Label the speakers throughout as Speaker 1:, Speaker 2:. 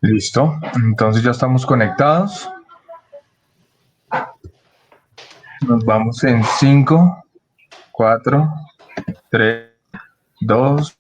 Speaker 1: Listo, entonces ya estamos conectados. Nos vamos en 5, 4, 3, 2.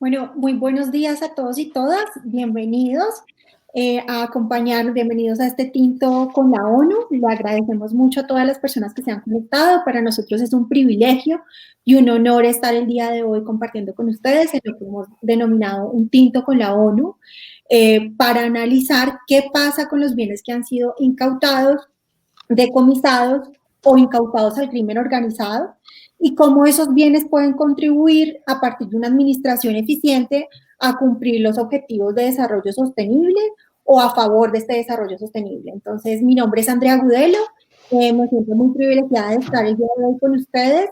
Speaker 2: Bueno, muy buenos días a todos y todas. Bienvenidos bienvenidos a este tinto con la ONU. Le agradecemos mucho a todas las personas que se han conectado. Para nosotros es un privilegio y un honor estar el día de hoy compartiendo con ustedes en lo que hemos denominado un tinto con la ONU para analizar qué pasa con los bienes que han sido incautados, decomisados o incautados al crimen organizado, y cómo esos bienes pueden contribuir a partir de una administración eficiente a cumplir los objetivos de desarrollo sostenible o a favor de este desarrollo sostenible. Entonces, mi nombre es Andrea Gudelo, me siento muy privilegiada de estar el día de hoy con ustedes.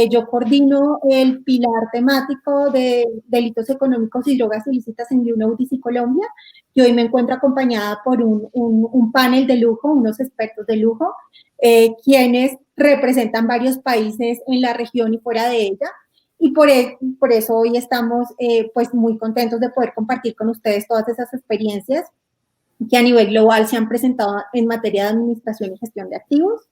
Speaker 2: Yo coordino el pilar temático de delitos económicos y drogas ilícitas en UNODC Colombia, y hoy me encuentro acompañada por un panel de lujo, unos expertos de lujo, quienes representan varios países en la región y fuera de ella, y por eso hoy estamos pues muy contentos de poder compartir con ustedes todas esas experiencias que a nivel global se han presentado en materia de administración y gestión de activos,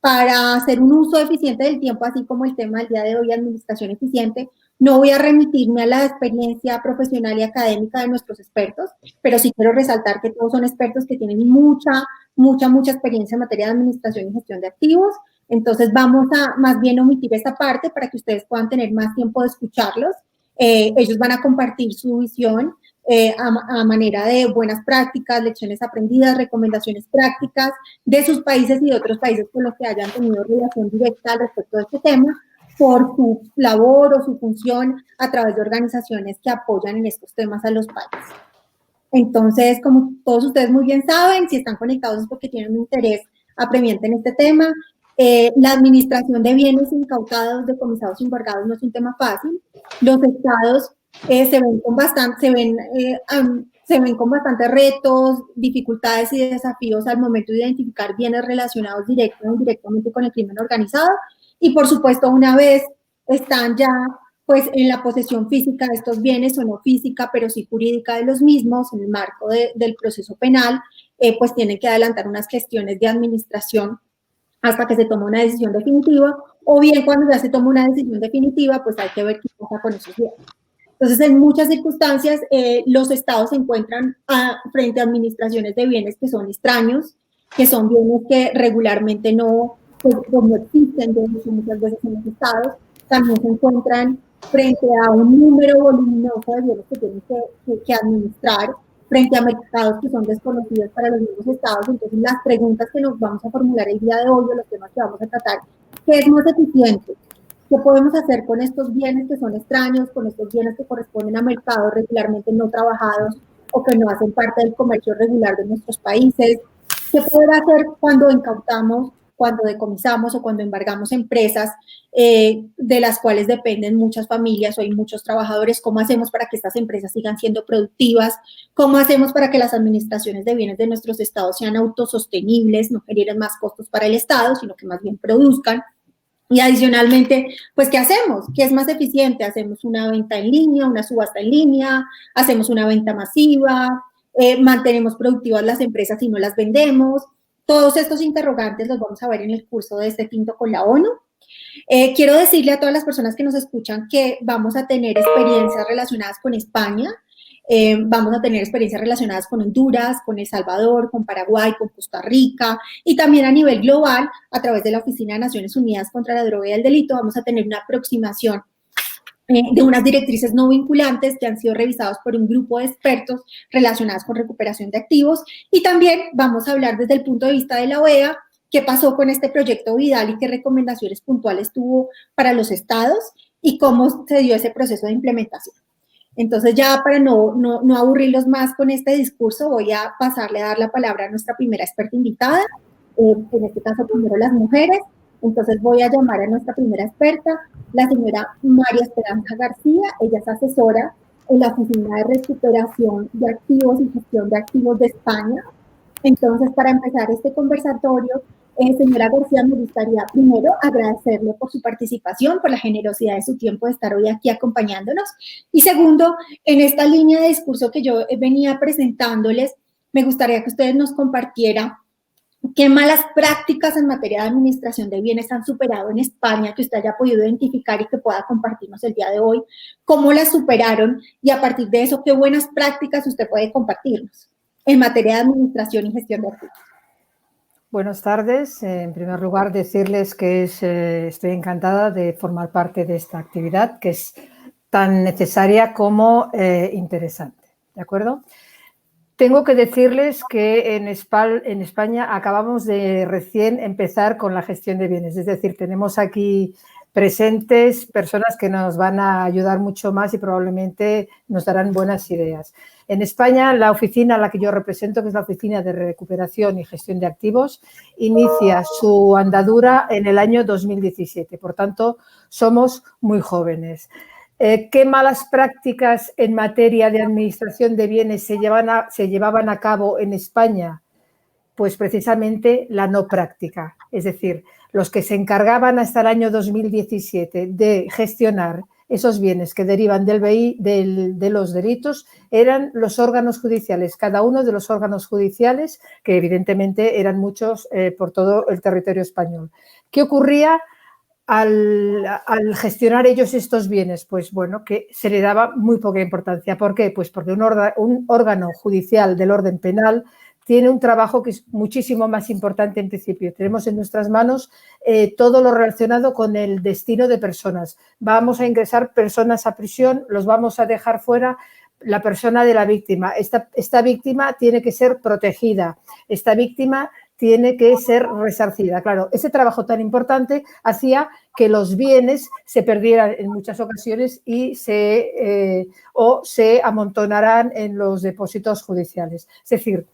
Speaker 2: para hacer un uso eficiente del tiempo, así como el tema del día de hoy, administración eficiente. No voy a remitirme a la experiencia profesional y académica de nuestros expertos, pero sí quiero resaltar que todos son expertos que tienen mucha experiencia en materia de administración y gestión de activos. Entonces vamos a más bien omitir esta parte para que ustedes puedan tener más tiempo de escucharlos. Ellos van a compartir su visión a manera de buenas prácticas, lecciones aprendidas, recomendaciones prácticas de sus países y de otros países con los que hayan tenido relación directa al respecto de este tema, por su labor o su función a través de organizaciones que apoyan en estos temas a los países. Entonces, como todos ustedes muy bien saben, si están conectados es porque tienen un interés apremiante en este tema. La administración de bienes incautados, decomisados y embargados no es un tema fácil. Los estados se ven con bastantes retos, dificultades y desafíos al momento de identificar bienes relacionados directa o indirectamente con el crimen organizado, y por supuesto una vez están ya pues en la posesión física de estos bienes, o no física, pero sí jurídica de los mismos, en el marco del proceso penal, pues tienen que adelantar unas gestiones de administración hasta que se toma una decisión definitiva, o bien cuando ya se toma una decisión definitiva, pues hay que ver qué pasa con esos bienes. Entonces, en muchas circunstancias, los estados se encuentran frente a administraciones de bienes que son extraños, que son bienes que regularmente no existen, de hecho, muchas veces en los estados. También se encuentran frente a un número voluminoso de bienes que tienen que administrar, frente a mercados que son desconocidos para los mismos estados. Entonces, las preguntas que nos vamos a formular el día de hoy, o los temas que vamos a tratar, ¿qué es más eficiente? ¿Qué podemos hacer con estos bienes que son extraños, con estos bienes que corresponden a mercados regularmente no trabajados o que no hacen parte del comercio regular de nuestros países? ¿Qué poder hacer cuando incautamos, cuando decomisamos o cuando embargamos empresas de las cuales dependen muchas familias o hay muchos trabajadores? ¿Cómo hacemos para que estas empresas sigan siendo productivas? ¿Cómo hacemos para que las administraciones de bienes de nuestros estados sean autosostenibles, no generen más costos para el estado, sino que más bien produzcan? Y adicionalmente, pues, ¿qué hacemos? ¿Qué es más eficiente? ¿Hacemos una venta en línea, una subasta en línea? ¿Hacemos una venta masiva? ¿Mantenemos productivas las empresas y no las vendemos? Todos estos interrogantes los vamos a ver en el curso de este Tinto con la ONU. Quiero decirle a todas las personas que nos escuchan que vamos a tener experiencias relacionadas con España, vamos a tener experiencias relacionadas con Honduras, con El Salvador, con Paraguay, con Costa Rica y también a nivel global, a través de la Oficina de Naciones Unidas contra la Droga y el Delito, vamos a tener una aproximación de unas directrices no vinculantes que han sido revisadas por un grupo de expertos relacionados con recuperación de activos y también vamos a hablar desde el punto de vista de la OEA qué pasó con este proyecto Vidal y qué recomendaciones puntuales tuvo para los estados y cómo se dio ese proceso de implementación. Entonces ya para no aburrirlos más con este discurso, voy a pasarle a dar la palabra a nuestra primera experta invitada, en este caso primero las mujeres. Entonces voy a llamar a nuestra primera experta, la señora María Esperanza García. Ella es asesora en la Oficina de Recuperación de Activos y Gestión de Activos de España. Entonces, para empezar este conversatorio, señora García, me gustaría primero agradecerle por su participación, por la generosidad de su tiempo de estar hoy aquí acompañándonos. Y segundo, en esta línea de discurso que yo venía presentándoles, me gustaría que ustedes nos compartieran qué malas prácticas en materia de administración de bienes han superado en España, que usted haya podido identificar y que pueda compartirnos el día de hoy, cómo las superaron y a partir de eso, qué buenas prácticas usted puede compartirnos en materia de administración y gestión de activos.
Speaker 3: Buenas tardes. En primer lugar, decirles que estoy encantada de formar parte de esta actividad, que es tan necesaria como interesante. ¿De acuerdo? Tengo que decirles que en España acabamos de recién empezar con la gestión de bienes. Es decir, tenemos aquí presentes personas que nos van a ayudar mucho más y probablemente nos darán buenas ideas. En España, la oficina a la que yo represento, que es la Oficina de Recuperación y Gestión de Activos, inicia su andadura en el año 2017. Por tanto, somos muy jóvenes. ¿Qué malas prácticas en materia de administración de bienes se llevaban a cabo en España? Pues precisamente la no práctica. Es decir, los que se encargaban hasta el año 2017 de gestionar esos bienes que derivan del BI, de los delitos, eran los órganos judiciales, cada uno de los órganos judiciales, que evidentemente eran muchos por todo el territorio español. ¿Qué ocurría al gestionar ellos estos bienes? Pues bueno, que se le daba muy poca importancia. ¿Por qué? Pues porque un órgano judicial del orden penal tiene un trabajo que es muchísimo más importante en principio. Tenemos en nuestras manos todo lo relacionado con el destino de personas. Vamos a ingresar personas a prisión, los vamos a dejar fuera la persona de la víctima. Esta víctima tiene que ser protegida. Esta víctima tiene que ser resarcida. Claro, ese trabajo tan importante hacía que los bienes se perdieran en muchas ocasiones y se amontonaran en los depósitos judiciales. Es decir,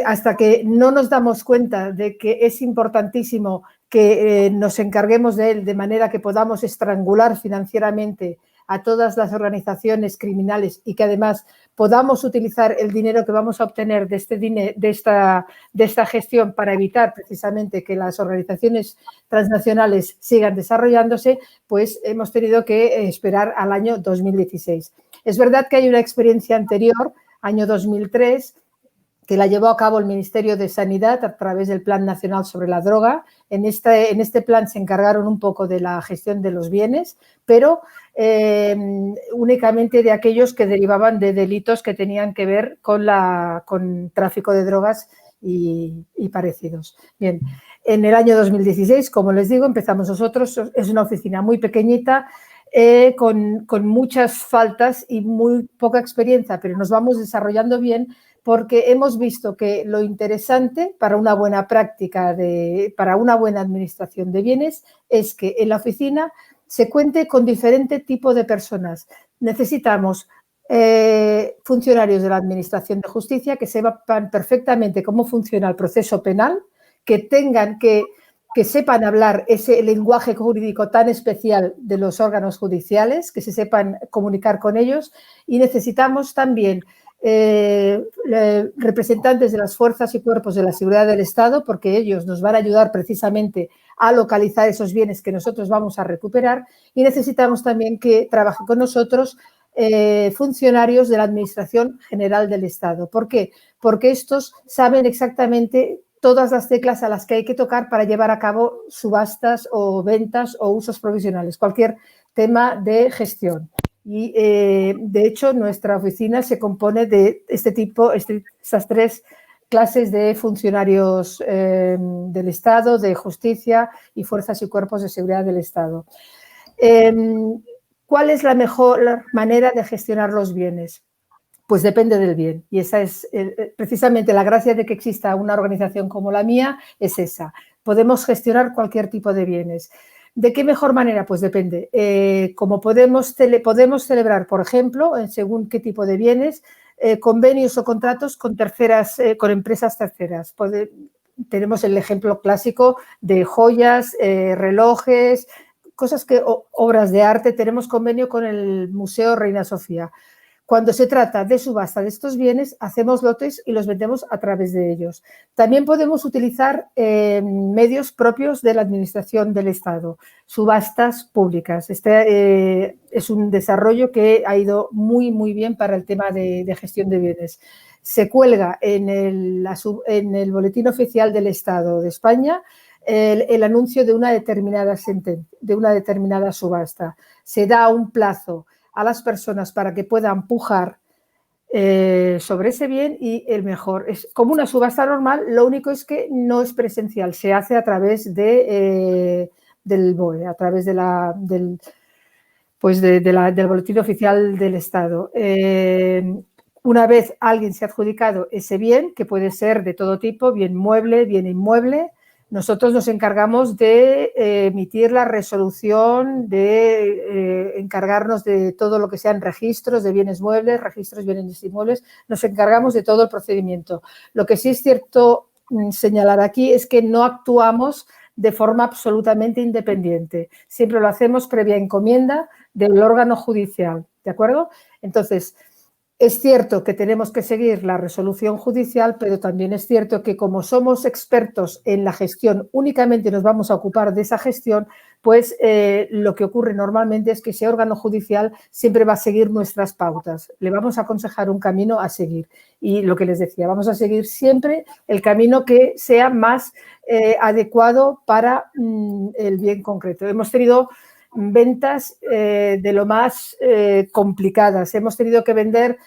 Speaker 3: hasta que no nos damos cuenta de que es importantísimo que nos encarguemos de él de manera que podamos estrangular financieramente a todas las organizaciones criminales y que además podamos utilizar el dinero que vamos a obtener de esta gestión para evitar precisamente que las organizaciones transnacionales sigan desarrollándose, pues hemos tenido que esperar al año 2016. Es verdad que hay una experiencia anterior, año 2003, que la llevó a cabo el Ministerio de Sanidad a través del Plan Nacional sobre la Droga. En este plan se encargaron un poco de la gestión de los bienes, pero únicamente de aquellos que derivaban de delitos que tenían que ver con tráfico de drogas y parecidos. Bien, en el año 2016, como les digo, empezamos nosotros. Es una oficina muy pequeñita, con muchas faltas y muy poca experiencia, pero nos vamos desarrollando bien porque hemos visto que lo interesante para una buena práctica, para una buena administración de bienes, es que en la oficina se cuente con diferente tipo de personas. Necesitamos funcionarios de la Administración de Justicia que sepan perfectamente cómo funciona el proceso penal, que sepan hablar ese lenguaje jurídico tan especial de los órganos judiciales, que se sepan comunicar con ellos, y necesitamos también representantes de las fuerzas y cuerpos de la seguridad del Estado, porque ellos nos van a ayudar precisamente a localizar esos bienes que nosotros vamos a recuperar y necesitamos también que trabajen con nosotros funcionarios de la Administración General del Estado. ¿Por qué? Porque estos saben exactamente todas las teclas a las que hay que tocar para llevar a cabo subastas o ventas o usos provisionales, cualquier tema de gestión. Y, de hecho, nuestra oficina se compone de estas 3 clases de funcionarios del Estado, de justicia y fuerzas y cuerpos de seguridad del Estado. ¿Cuál es la mejor manera de gestionar los bienes? Pues depende del bien. Y esa es precisamente la gracia de que exista una organización como la mía, es esa. Podemos gestionar cualquier tipo de bienes. ¿De qué mejor manera? Pues depende. Como podemos celebrar, por ejemplo, según qué tipo de bienes, convenios o contratos con con empresas terceras. Tenemos el ejemplo clásico de joyas, relojes, obras de arte. Tenemos convenio con el Museo Reina Sofía. Cuando se trata de subasta de estos bienes, hacemos lotes y los vendemos a través de ellos. También podemos utilizar medios propios de la Administración del Estado, subastas públicas. Este es un desarrollo que ha ido muy, muy bien para el tema de gestión de bienes. Se cuelga en el Boletín Oficial del Estado de España el anuncio de una determinada subasta. Se da un plazo a las personas para que puedan pujar sobre ese bien y el mejor. Es como una subasta normal, lo único es que no es presencial, se hace a través del BOE, a través del Boletín Oficial del Estado. Una vez alguien se ha adjudicado ese bien, que puede ser de todo tipo, bien mueble, bien inmueble, nosotros nos encargamos de emitir la resolución, de encargarnos de todo lo que sean registros de bienes muebles, registros de bienes inmuebles, nos encargamos de todo el procedimiento. Lo que sí es cierto señalar aquí es que no actuamos de forma absolutamente independiente. Siempre lo hacemos previa encomienda del órgano judicial, ¿de acuerdo? Entonces, es cierto que tenemos que seguir la resolución judicial, pero también es cierto que como somos expertos en la gestión, únicamente nos vamos a ocupar de esa gestión, pues lo que ocurre normalmente es que ese órgano judicial siempre va a seguir nuestras pautas. Le vamos a aconsejar un camino a seguir. Y lo que les decía, vamos a seguir siempre el camino que sea más adecuado para el bien concreto. Hemos tenido ventas de lo más complicadas. Hemos tenido que vender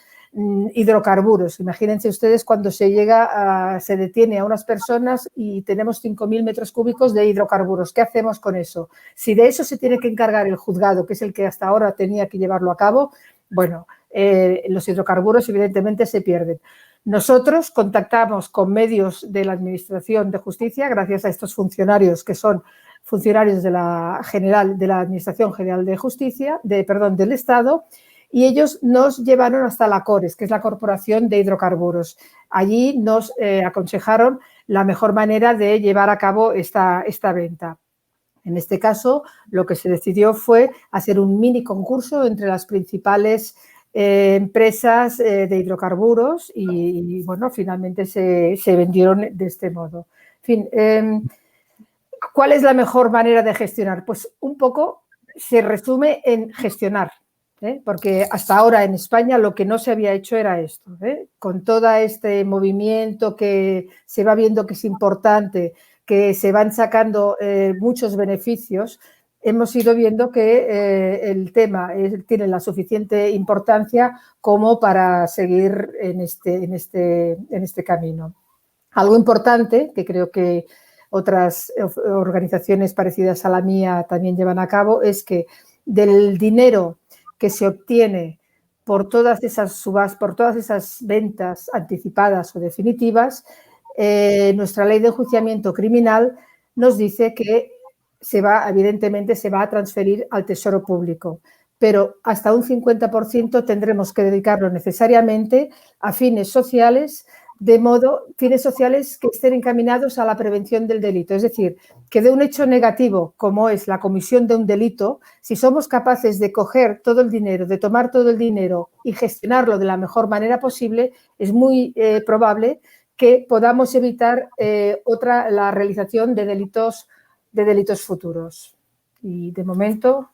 Speaker 3: hidrocarburos. Imagínense ustedes cuando se detiene a unas personas y tenemos 5.000 metros cúbicos de hidrocarburos. ¿Qué hacemos con eso? Si de eso se tiene que encargar el juzgado, que es el que hasta ahora tenía que llevarlo a cabo, bueno, los hidrocarburos evidentemente se pierden. Nosotros contactamos con medios de la Administración de Justicia, gracias a estos funcionarios que son funcionarios de la Administración General de Justicia, del Estado, y ellos nos llevaron hasta la CORES, que es la Corporación de Hidrocarburos. Allí nos aconsejaron la mejor manera de llevar a cabo esta venta. En este caso, lo que se decidió fue hacer un mini concurso entre las principales empresas de hidrocarburos y, bueno, finalmente se vendieron de este modo. En fin, ¿cuál es la mejor manera de gestionar? Pues un poco se resume en gestionar, porque hasta ahora en España lo que no se había hecho era esto. Con todo este movimiento que se va viendo que es importante, que se van sacando muchos beneficios, hemos ido viendo que el tema tiene la suficiente importancia como para seguir en este camino. Algo importante que creo que otras organizaciones parecidas a la mía también llevan a cabo es que del dinero que se obtiene por todas esas ventas anticipadas o definitivas, nuestra ley de enjuiciamiento criminal nos dice que evidentemente se va a transferir al Tesoro Público, pero hasta un 50% tendremos que dedicarlo necesariamente a fines sociales, fines sociales que estén encaminados a la prevención del delito. Es decir, que de un hecho negativo, como es la comisión de un delito, si somos capaces de coger todo el dinero, de tomar todo el dinero y gestionarlo de la mejor manera posible, es muy probable que podamos evitar la realización de delitos de delitos futuros. Y de momento,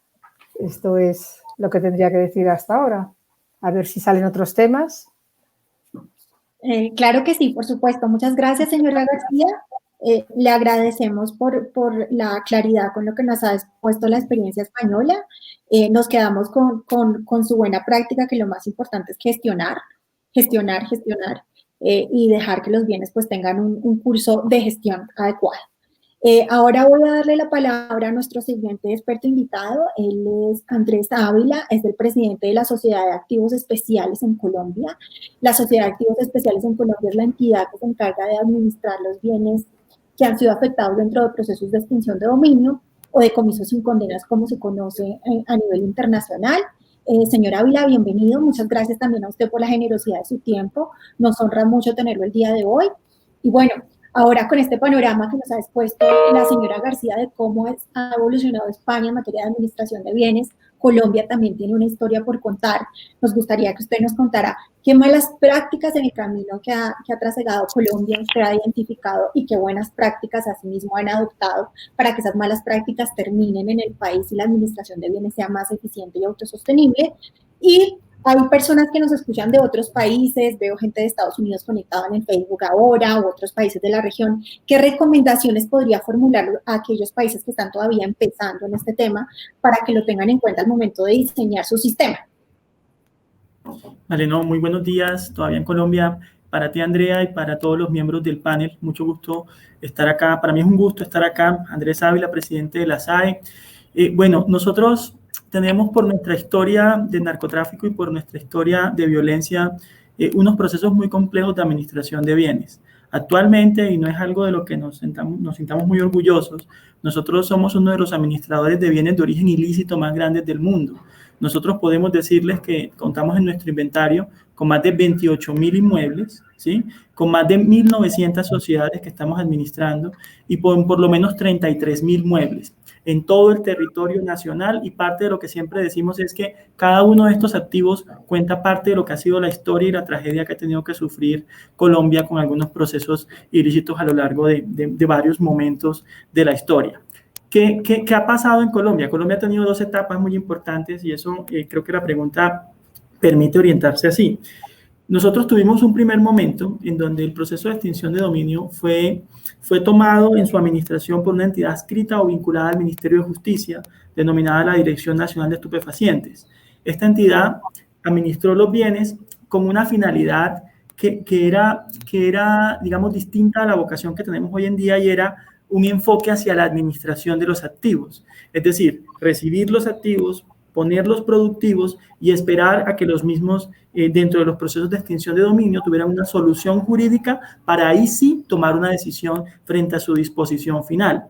Speaker 3: esto es lo que tendría que decir hasta ahora. A ver si salen otros temas.
Speaker 2: Claro que sí, por supuesto. Muchas gracias, señora García. Le agradecemos por la claridad con lo que nos ha expuesto la experiencia española. Nos quedamos con su buena práctica, que lo más importante es gestionar, y dejar que los bienes pues tengan un curso de gestión adecuado. Ahora voy a darle la palabra a nuestro siguiente experto invitado. Él es Andrés Ávila, es el presidente de la Sociedad de Activos Especiales en Colombia. La Sociedad de Activos Especiales en Colombia es la entidad que se encarga de administrar los bienes que han sido afectados dentro de procesos de extinción de dominio o de comisos sin condenas, como se conoce a nivel internacional. Señor Ávila, bienvenido. Muchas gracias también a usted por la generosidad de su tiempo. Nos honra mucho tenerlo el día de hoy. Y bueno, ahora con este panorama que nos ha expuesto la señora García de cómo ha evolucionado España en materia de administración de bienes, Colombia también tiene una historia por contar. Nos gustaría que usted nos contara qué malas prácticas en el camino que ha trasegado Colombia usted ha identificado y qué buenas prácticas asimismo han adoptado para que esas malas prácticas terminen en el país y la administración de bienes sea más eficiente y autosostenible. Y hay personas que nos escuchan de otros países, veo gente de Estados Unidos conectada en el Facebook ahora, u otros países de la región. ¿Qué recomendaciones podría formular a aquellos países que están todavía empezando en este tema para que lo tengan en cuenta al momento de diseñar su sistema?
Speaker 4: Vale, no, muy buenos días todavía en Colombia. Para ti, Andrea, y para todos los miembros del panel, mucho gusto estar acá. Para mí es un gusto estar acá. Andrés Ávila, presidente de la SAE. Bueno, nosotros tenemos por nuestra historia de narcotráfico y por nuestra historia de violencia unos procesos muy complejos de administración de bienes. Actualmente, y no es algo de lo que nos sintamos muy orgullosos, nosotros somos uno de los administradores de bienes de origen ilícito más grandes del mundo. Nosotros podemos decirles que contamos en nuestro inventario con más de 28.000 inmuebles, ¿sí? Con más de 1.900 sociedades que estamos administrando y por lo menos 33.000 muebles en todo el territorio nacional, y parte de lo que siempre decimos es que cada uno de estos activos cuenta parte de lo que ha sido la historia y la tragedia que ha tenido que sufrir Colombia con algunos procesos ilícitos a lo largo de varios momentos de la historia. ¿Qué ha pasado en Colombia? Colombia ha tenido dos etapas muy importantes y eso creo que la pregunta permite orientarse así. Nosotros tuvimos un primer momento en donde el proceso de extinción de dominio fue tomado en su administración por una entidad adscrita o vinculada al Ministerio de Justicia, denominada la Dirección Nacional de Estupefacientes. Esta entidad administró los bienes con una finalidad que era, digamos, distinta a la vocación que tenemos hoy en día, y era un enfoque hacia la administración de los activos. Es decir, recibir los activos, ponerlos productivos y esperar a que los mismos, dentro de los procesos de extinción de dominio, tuvieran una solución jurídica para ahí sí tomar una decisión frente a su disposición final.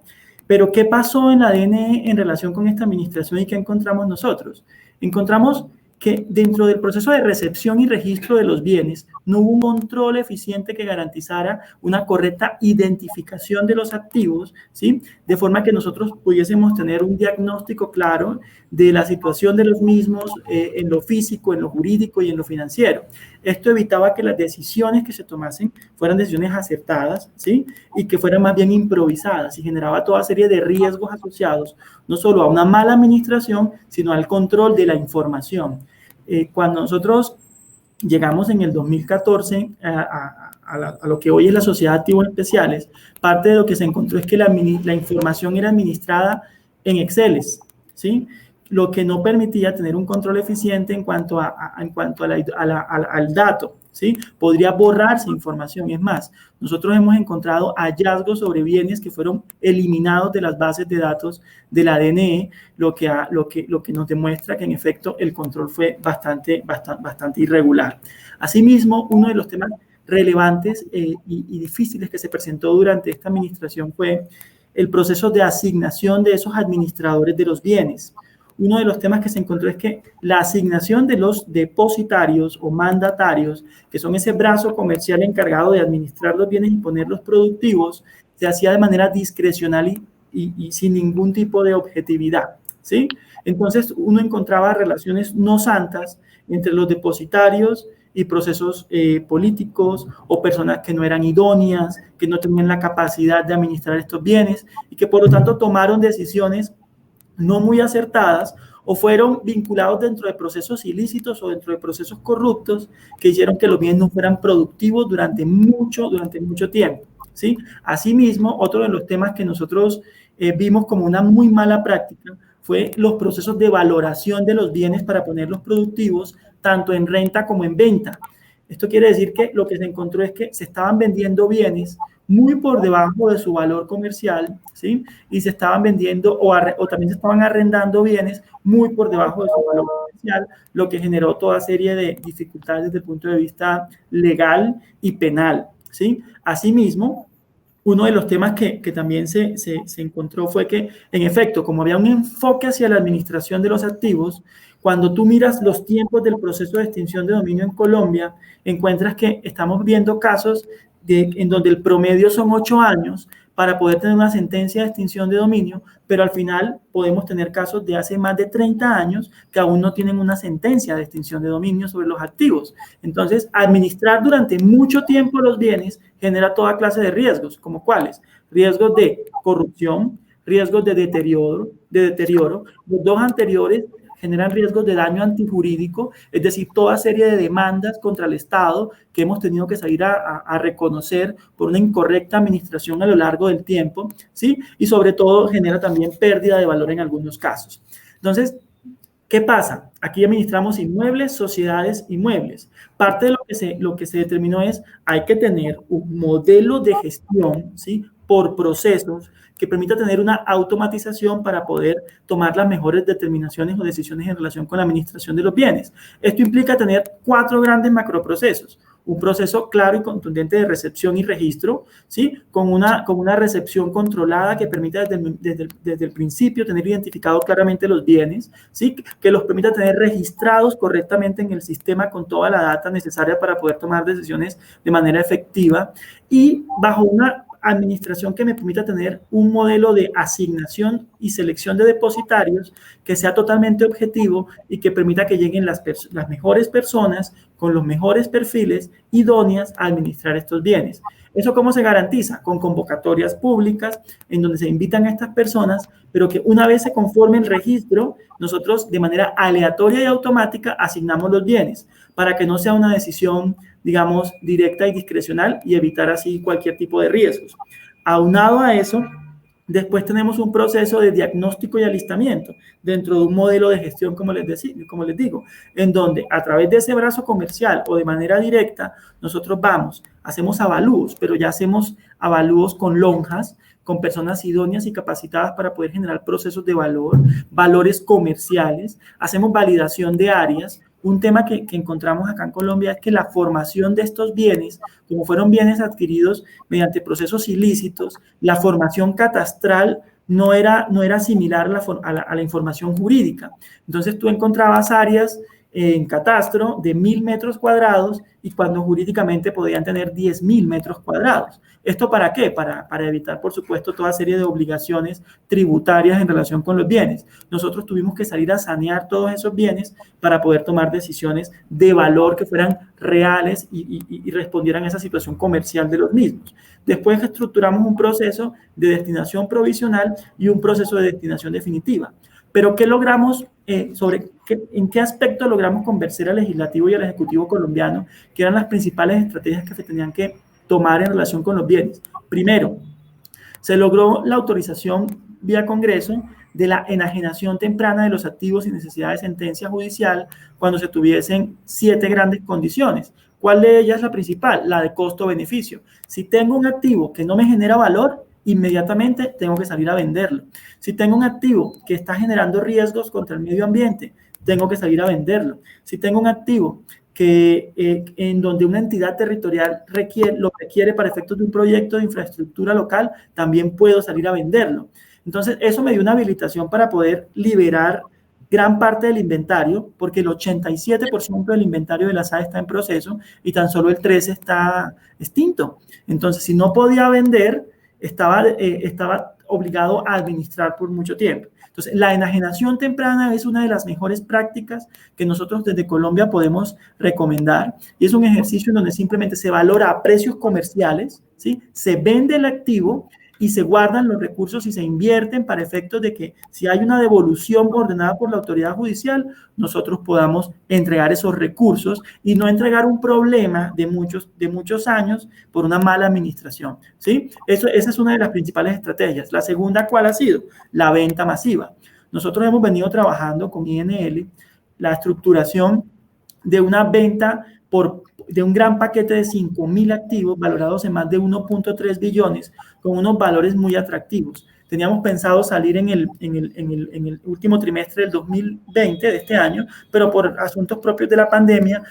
Speaker 4: Pero, ¿qué pasó en la DNE en relación con esta administración y qué encontramos nosotros? Encontramos que dentro del proceso de recepción y registro de los bienes no hubo un control eficiente que garantizara una correcta identificación de los activos, ¿sí? De forma que nosotros pudiésemos tener un diagnóstico claro de la situación de los mismos en lo físico, en lo jurídico y en lo financiero. Esto evitaba que las decisiones que se tomasen fueran decisiones acertadas, ¿sí? Y que fueran más bien improvisadas, y generaba toda serie de riesgos asociados no solo a una mala administración, sino al control de la información. Cuando nosotros llegamos en el 2014 a lo que hoy es la Sociedad de Activos Especiales, parte de lo que se encontró es que la información era administrada en Excel, ¿sí? Lo que no permitía tener un control eficiente en cuanto al dato, ¿sí? Podría borrarse información. Es más, nosotros hemos encontrado hallazgos sobre bienes que fueron eliminados de las bases de datos de la DNE, lo que nos demuestra que en efecto el control fue bastante irregular. Asimismo, uno de los temas relevantes y difíciles que se presentó durante esta administración fue el proceso de asignación de esos administradores de los bienes. Uno de los temas que se encontró es que la asignación de los depositarios o mandatarios, que son ese brazo comercial encargado de administrar los bienes y ponerlos productivos, se hacía de manera discrecional y sin ningún tipo de objetividad, ¿sí? Entonces, uno encontraba relaciones no santas entre los depositarios y procesos políticos o personas que no eran idóneas, que no tenían la capacidad de administrar estos bienes y que por lo tanto tomaron decisiones no muy acertadas o fueron vinculados dentro de procesos ilícitos o dentro de procesos corruptos que hicieron que los bienes no fueran productivos durante mucho tiempo, ¿sí? Asimismo, otro de los temas que nosotros vimos como una muy mala práctica fue los procesos de valoración de los bienes para ponerlos productivos, tanto en renta como en venta. Esto quiere decir que lo que se encontró es que se estaban vendiendo bienes muy por debajo de su valor comercial, ¿sí? Y se estaban vendiendo o también se estaban arrendando bienes muy por debajo de su valor comercial, lo que generó toda serie de dificultades desde el punto de vista legal y penal, ¿sí? Asimismo, uno de los temas que también se encontró fue que, en efecto, como había un enfoque hacia la administración de los activos, cuando tú miras los tiempos del proceso de extinción de dominio en Colombia, encuentras que estamos viendo casos en donde el promedio son 8 años para poder tener una sentencia de extinción de dominio, pero al final podemos tener casos de hace más de 30 años que aún no tienen una sentencia de extinción de dominio sobre los activos. Entonces, administrar durante mucho tiempo los bienes genera toda clase de riesgos, como cuáles: riesgos de corrupción, riesgos de deterioro. Los dos anteriores generan riesgos de daño antijurídico, es decir, toda serie de demandas contra el Estado que hemos tenido que salir a reconocer por una incorrecta administración a lo largo del tiempo, ¿sí? Y sobre todo genera también pérdida de valor en algunos casos. Entonces, ¿qué pasa? Aquí administramos inmuebles, sociedades, inmuebles. Parte de lo que se determinó es, hay que tener un modelo de gestión, ¿sí?, por procesos que permita tener una automatización para poder tomar las mejores determinaciones o decisiones en relación con la administración de los bienes. Esto implica tener 4 grandes macroprocesos. Un proceso claro y contundente de recepción y registro, ¿sí?, con una recepción controlada que permita desde el principio tener identificados claramente los bienes, ¿sí?, que los permita tener registrados correctamente en el sistema con toda la data necesaria para poder tomar decisiones de manera efectiva y bajo una administración que me permita tener un modelo de asignación y selección de depositarios que sea totalmente objetivo y que permita que lleguen las mejores personas con los mejores perfiles idóneas a administrar estos bienes. ¿Eso cómo se garantiza? Con convocatorias públicas en donde se invitan a estas personas, pero que una vez se conforme el registro, nosotros de manera aleatoria y automática asignamos los bienes para que no sea una decisión, digamos, directa y discrecional y evitar así cualquier tipo de riesgos. Aunado a eso, después tenemos un proceso de diagnóstico y alistamiento dentro de un modelo de gestión, como les digo, en donde a través de ese brazo comercial o de manera directa, nosotros hacemos avalúos, pero ya hacemos avalúos con lonjas, con personas idóneas y capacitadas para poder generar procesos de valores comerciales, hacemos validación de áreas. Un tema que encontramos acá en Colombia es que la formación de estos bienes, como fueron bienes adquiridos mediante procesos ilícitos, la formación catastral no era similar a la información jurídica. Entonces tú encontrabas áreas en catastro de 1.000 metros cuadrados y cuando jurídicamente podían tener 10.000 metros cuadrados. ¿Esto para qué? Para evitar, por supuesto, toda serie de obligaciones tributarias en relación con los bienes. Nosotros tuvimos que salir a sanear todos esos bienes para poder tomar decisiones de valor que fueran reales y respondieran a esa situación comercial de los mismos. Después estructuramos un proceso de destinación provisional y un proceso de destinación definitiva. Pero ¿qué logramos? ¿En qué aspecto logramos convencer al legislativo y al ejecutivo colombiano que eran las principales estrategias que se tenían que tomar en relación con los bienes? Primero, se logró la autorización vía Congreso de la enajenación temprana de los activos sin necesidad de sentencia judicial cuando se tuviesen 7 grandes condiciones. ¿Cuál de ellas es la principal? La de costo-beneficio. Si tengo un activo que no me genera valor, inmediatamente tengo que salir a venderlo. Si tengo un activo que está generando riesgos contra el medio ambiente, tengo que salir a venderlo. Si tengo un activo en donde una entidad territorial lo requiere para efectos de un proyecto de infraestructura local, también puedo salir a venderlo. Entonces, eso me dio una habilitación para poder liberar gran parte del inventario, porque el 87% del inventario de la SAE está en proceso y tan solo el 13% está extinto. Entonces, si no podía vender, estaba obligado a administrar por mucho tiempo. Entonces, la enajenación temprana es una de las mejores prácticas que nosotros desde Colombia podemos recomendar, y es un ejercicio en donde simplemente se valora a precios comerciales, ¿sí? Se vende el activo y se guardan los recursos y se invierten para efectos de que si hay una devolución ordenada por la autoridad judicial, nosotros podamos entregar esos recursos y no entregar un problema de muchos años por una mala administración, ¿sí? Esa es una de las principales estrategias. La segunda, ¿cuál ha sido? La venta masiva. Nosotros hemos venido trabajando con INL la estructuración de una venta de un gran paquete de 5.000 activos valorados en más de 1.3 billones con unos valores muy atractivos. Teníamos pensado salir en el último trimestre del 2020 de este año, pero por asuntos propios de la pandemia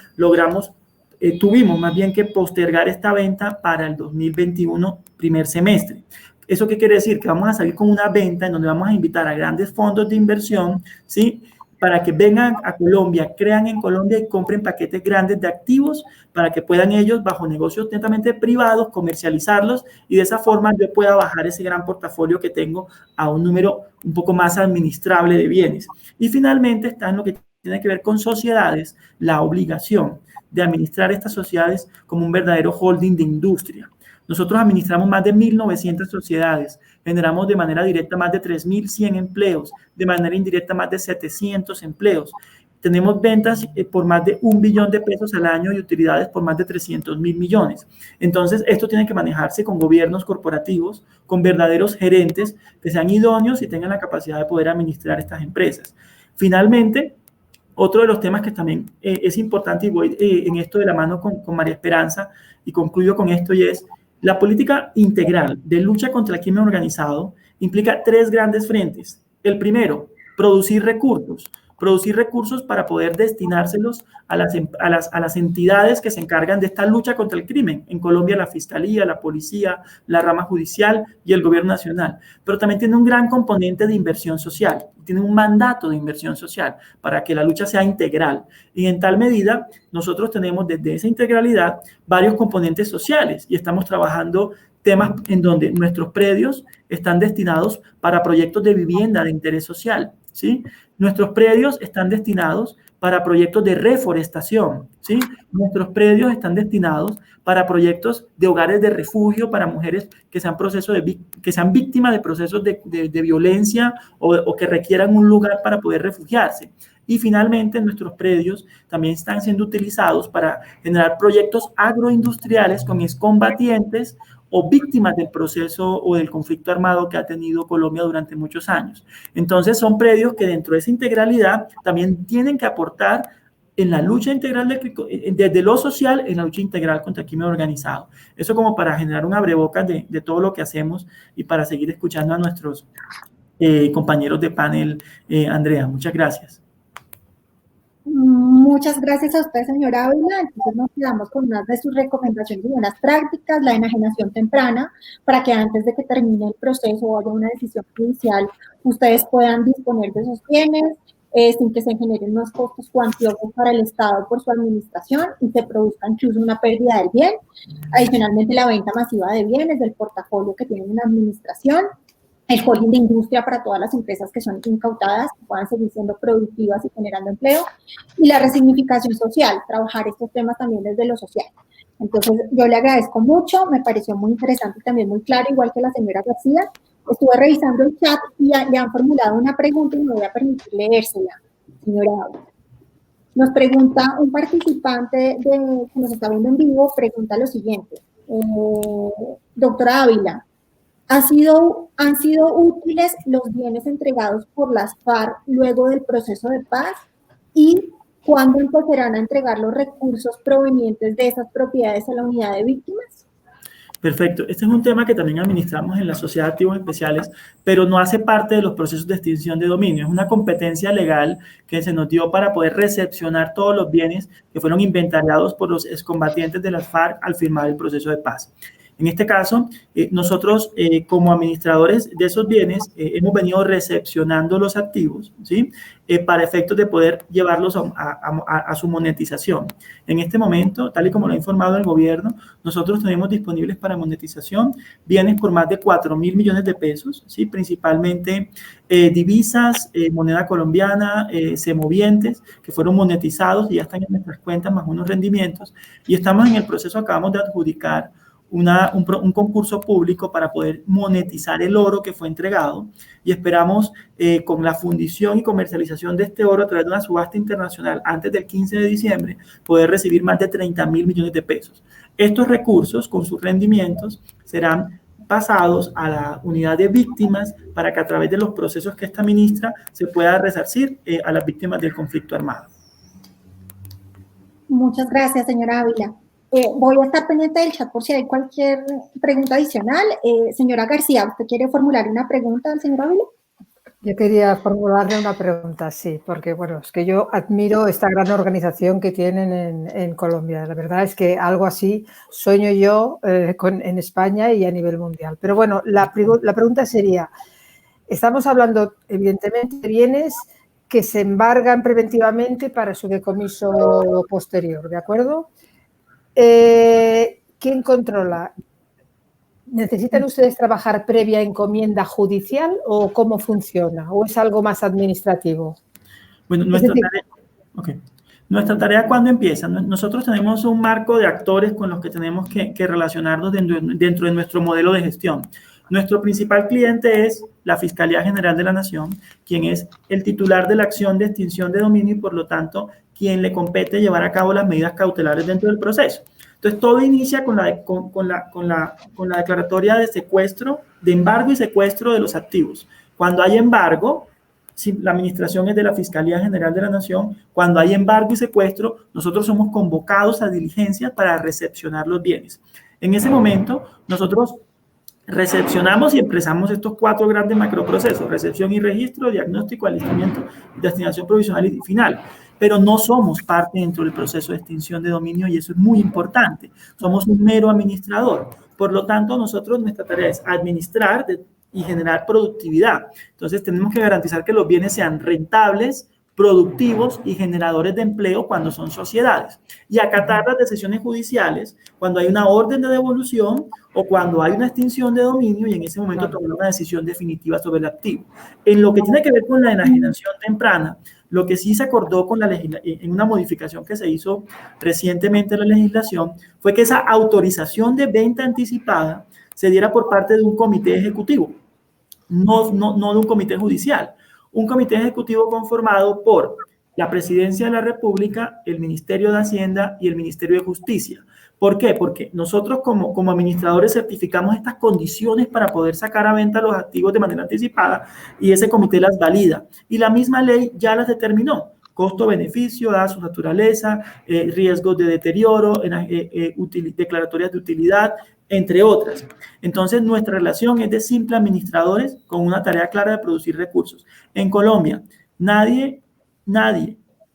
Speaker 4: tuvimos más bien que postergar esta venta para el 2021 primer semestre. ¿Eso qué quiere decir? Que vamos a salir con una venta en donde vamos a invitar a grandes fondos de inversión, ¿sí?, para que vengan a Colombia, crean en Colombia y compren paquetes grandes de activos para que puedan ellos, bajo negocios netamente privados, comercializarlos y de esa forma yo pueda bajar ese gran portafolio que tengo a un número un poco más administrable de bienes. Y finalmente está en lo que tiene que ver con sociedades, la obligación de administrar estas sociedades como un verdadero holding de industria. Nosotros administramos más de 1.900 sociedades, generamos de manera directa más de 3.100 empleos, de manera indirecta más de 700 empleos. Tenemos ventas por más de 1 billón de pesos al año y utilidades por más de 300.000 millones. Entonces, esto tiene que manejarse con gobiernos corporativos, con verdaderos gerentes que sean idóneos y tengan la capacidad de poder administrar estas empresas. Finalmente, otro de los temas que también es importante, y voy en esto de la mano con María Esperanza, y concluyo con esto, y es la política integral de lucha contra el crimen organizado implica 3 grandes frentes. El primero, producir recursos para poder destinárselos a las entidades que se encargan de esta lucha contra el crimen. En Colombia, la Fiscalía, la Policía, la rama judicial y el Gobierno Nacional. Pero también tiene un gran componente de inversión social, tiene un mandato de inversión social para que la lucha sea integral. Y en tal medida, nosotros tenemos desde esa integralidad varios componentes sociales y estamos trabajando temas en donde nuestros predios están destinados para proyectos de vivienda de interés social, ¿sí? Nuestros predios están destinados para proyectos de reforestación, ¿sí? Nuestros predios están destinados para proyectos de hogares de refugio para mujeres que sean víctimas de procesos de violencia o que requieran un lugar para poder refugiarse. Y finalmente, nuestros predios también están siendo utilizados para generar proyectos agroindustriales con excombatientes o víctimas del proceso o del conflicto armado que ha tenido Colombia durante muchos años. Entonces, son predios que dentro de esa integralidad también tienen que aportar en la lucha integral desde lo social, en la lucha integral contra el crimen organizado. Eso como para generar un abrebocas de todo lo que hacemos y para seguir escuchando a nuestros compañeros de panel. Andrea, muchas gracias.
Speaker 2: Muchas gracias a usted, señora Ávila. Entonces nos quedamos con unas de sus recomendaciones y buenas prácticas, la enajenación temprana, para que antes de que termine el proceso o haya una decisión judicial, ustedes puedan disponer de sus bienes sin que se generen unos costos cuantiosos para el Estado por su administración y se produzca incluso una pérdida del bien. Adicionalmente, la venta masiva de bienes del portafolio que tienen en administración, el holding de industria para todas las empresas que son incautadas, que puedan seguir siendo productivas y generando empleo, y la resignificación social, trabajar estos temas también desde lo social. Entonces, yo le agradezco mucho, me pareció muy interesante y también muy claro, igual que la señora García. Estuve revisando el chat y le han formulado una pregunta y me voy a permitir leérsela, señora Ávila. Nos pregunta un participante que nos está viendo en vivo, pregunta lo siguiente. Doctora Ávila, ¿han sido útiles los bienes entregados por las FARC luego del proceso de paz? ¿Y cuándo empezarán a entregar los recursos provenientes de esas propiedades a la unidad de víctimas?
Speaker 4: Perfecto. Este es un tema que también administramos en la Sociedad de Activos Especiales, pero no hace parte de los procesos de extinción de dominio. Es una competencia legal que se nos dio para poder recepcionar todos los bienes que fueron inventariados por los excombatientes de las FARC al firmar el proceso de paz. En este caso, nosotros como administradores de esos bienes hemos venido recepcionando los activos, ¿sí? Para efectos de poder llevarlos a su monetización. En este momento, tal y como lo ha informado el gobierno, nosotros tenemos disponibles para monetización bienes por más de 4.000 millones de pesos, ¿sí? Principalmente divisas, moneda colombiana, semovientes, que fueron monetizados y ya están en nuestras cuentas más unos rendimientos. Y estamos en el proceso, acabamos de adjudicar un concurso público para poder monetizar el oro que fue entregado y esperamos con la fundición y comercialización de este oro a través de una subasta internacional antes del 15 de diciembre poder recibir más de 30.000 millones de pesos. Estos recursos con sus rendimientos serán pasados a la unidad de víctimas para que a través de los procesos que esta ministra se pueda resarcir a las víctimas del conflicto armado.
Speaker 2: Muchas gracias, señora Ávila. Voy a estar pendiente del chat por si hay cualquier pregunta adicional. Señora García, ¿usted quiere formular una pregunta al señor Ávila?
Speaker 3: Yo quería formularle una pregunta, sí, porque bueno, es que yo admiro esta gran organización que tienen en Colombia. La verdad es que algo así sueño yo en España y a nivel mundial. Pero bueno, la pregunta sería, estamos hablando evidentemente de bienes que se embargan preventivamente para su decomiso posterior, ¿de acuerdo? ¿Quién controla? ¿Necesitan ustedes trabajar previa encomienda judicial o cómo funciona? ¿O es algo más administrativo?
Speaker 4: Bueno, nuestra tarea, ¿cuándo empieza? Nosotros tenemos un marco de actores con los que tenemos que relacionarnos dentro de nuestro modelo de gestión. Nuestro principal cliente es la Fiscalía General de la Nación, quien es el titular de la acción de extinción de dominio y, por lo tanto, quien le compete llevar a cabo las medidas cautelares dentro del proceso. Entonces, todo inicia con la declaratoria de secuestro, de embargo y secuestro de los activos. Cuando hay embargo, si la administración es de la Fiscalía General de la Nación, cuando hay embargo y secuestro, nosotros somos convocados a diligencias para recepcionar los bienes. En ese momento, nosotros recepcionamos y expresamos estos 4 grandes macroprocesos: recepción y registro, diagnóstico, alistamiento, destinación provisional y final. Pero no somos parte dentro del proceso de extinción de dominio y eso es muy importante. Somos un mero administrador. Por lo tanto, nuestra tarea es administrar y generar productividad. Entonces, tenemos que garantizar que los bienes sean rentables, productivos y generadores de empleo cuando son sociedades. Y acatar las decisiones judiciales cuando hay una orden de devolución o cuando hay una extinción de dominio y en ese momento tomar una decisión definitiva sobre el activo. En lo que tiene que ver con la enajenación temprana, lo que sí se acordó en una modificación que se hizo recientemente en la legislación fue que esa autorización de venta anticipada se diera por parte de un comité ejecutivo, no de un comité judicial. Un comité ejecutivo conformado por la Presidencia de la República, el Ministerio de Hacienda y el Ministerio de Justicia. ¿Por qué? Porque nosotros como administradores certificamos estas condiciones para poder sacar a venta los activos de manera anticipada y ese comité las valida. Y la misma ley ya las determinó. Costo-beneficio, dada su naturaleza, riesgos de deterioro, declaratorias de utilidad, entre otras. Entonces, nuestra relación es de simple administradores con una tarea clara de producir recursos. En Colombia, nadie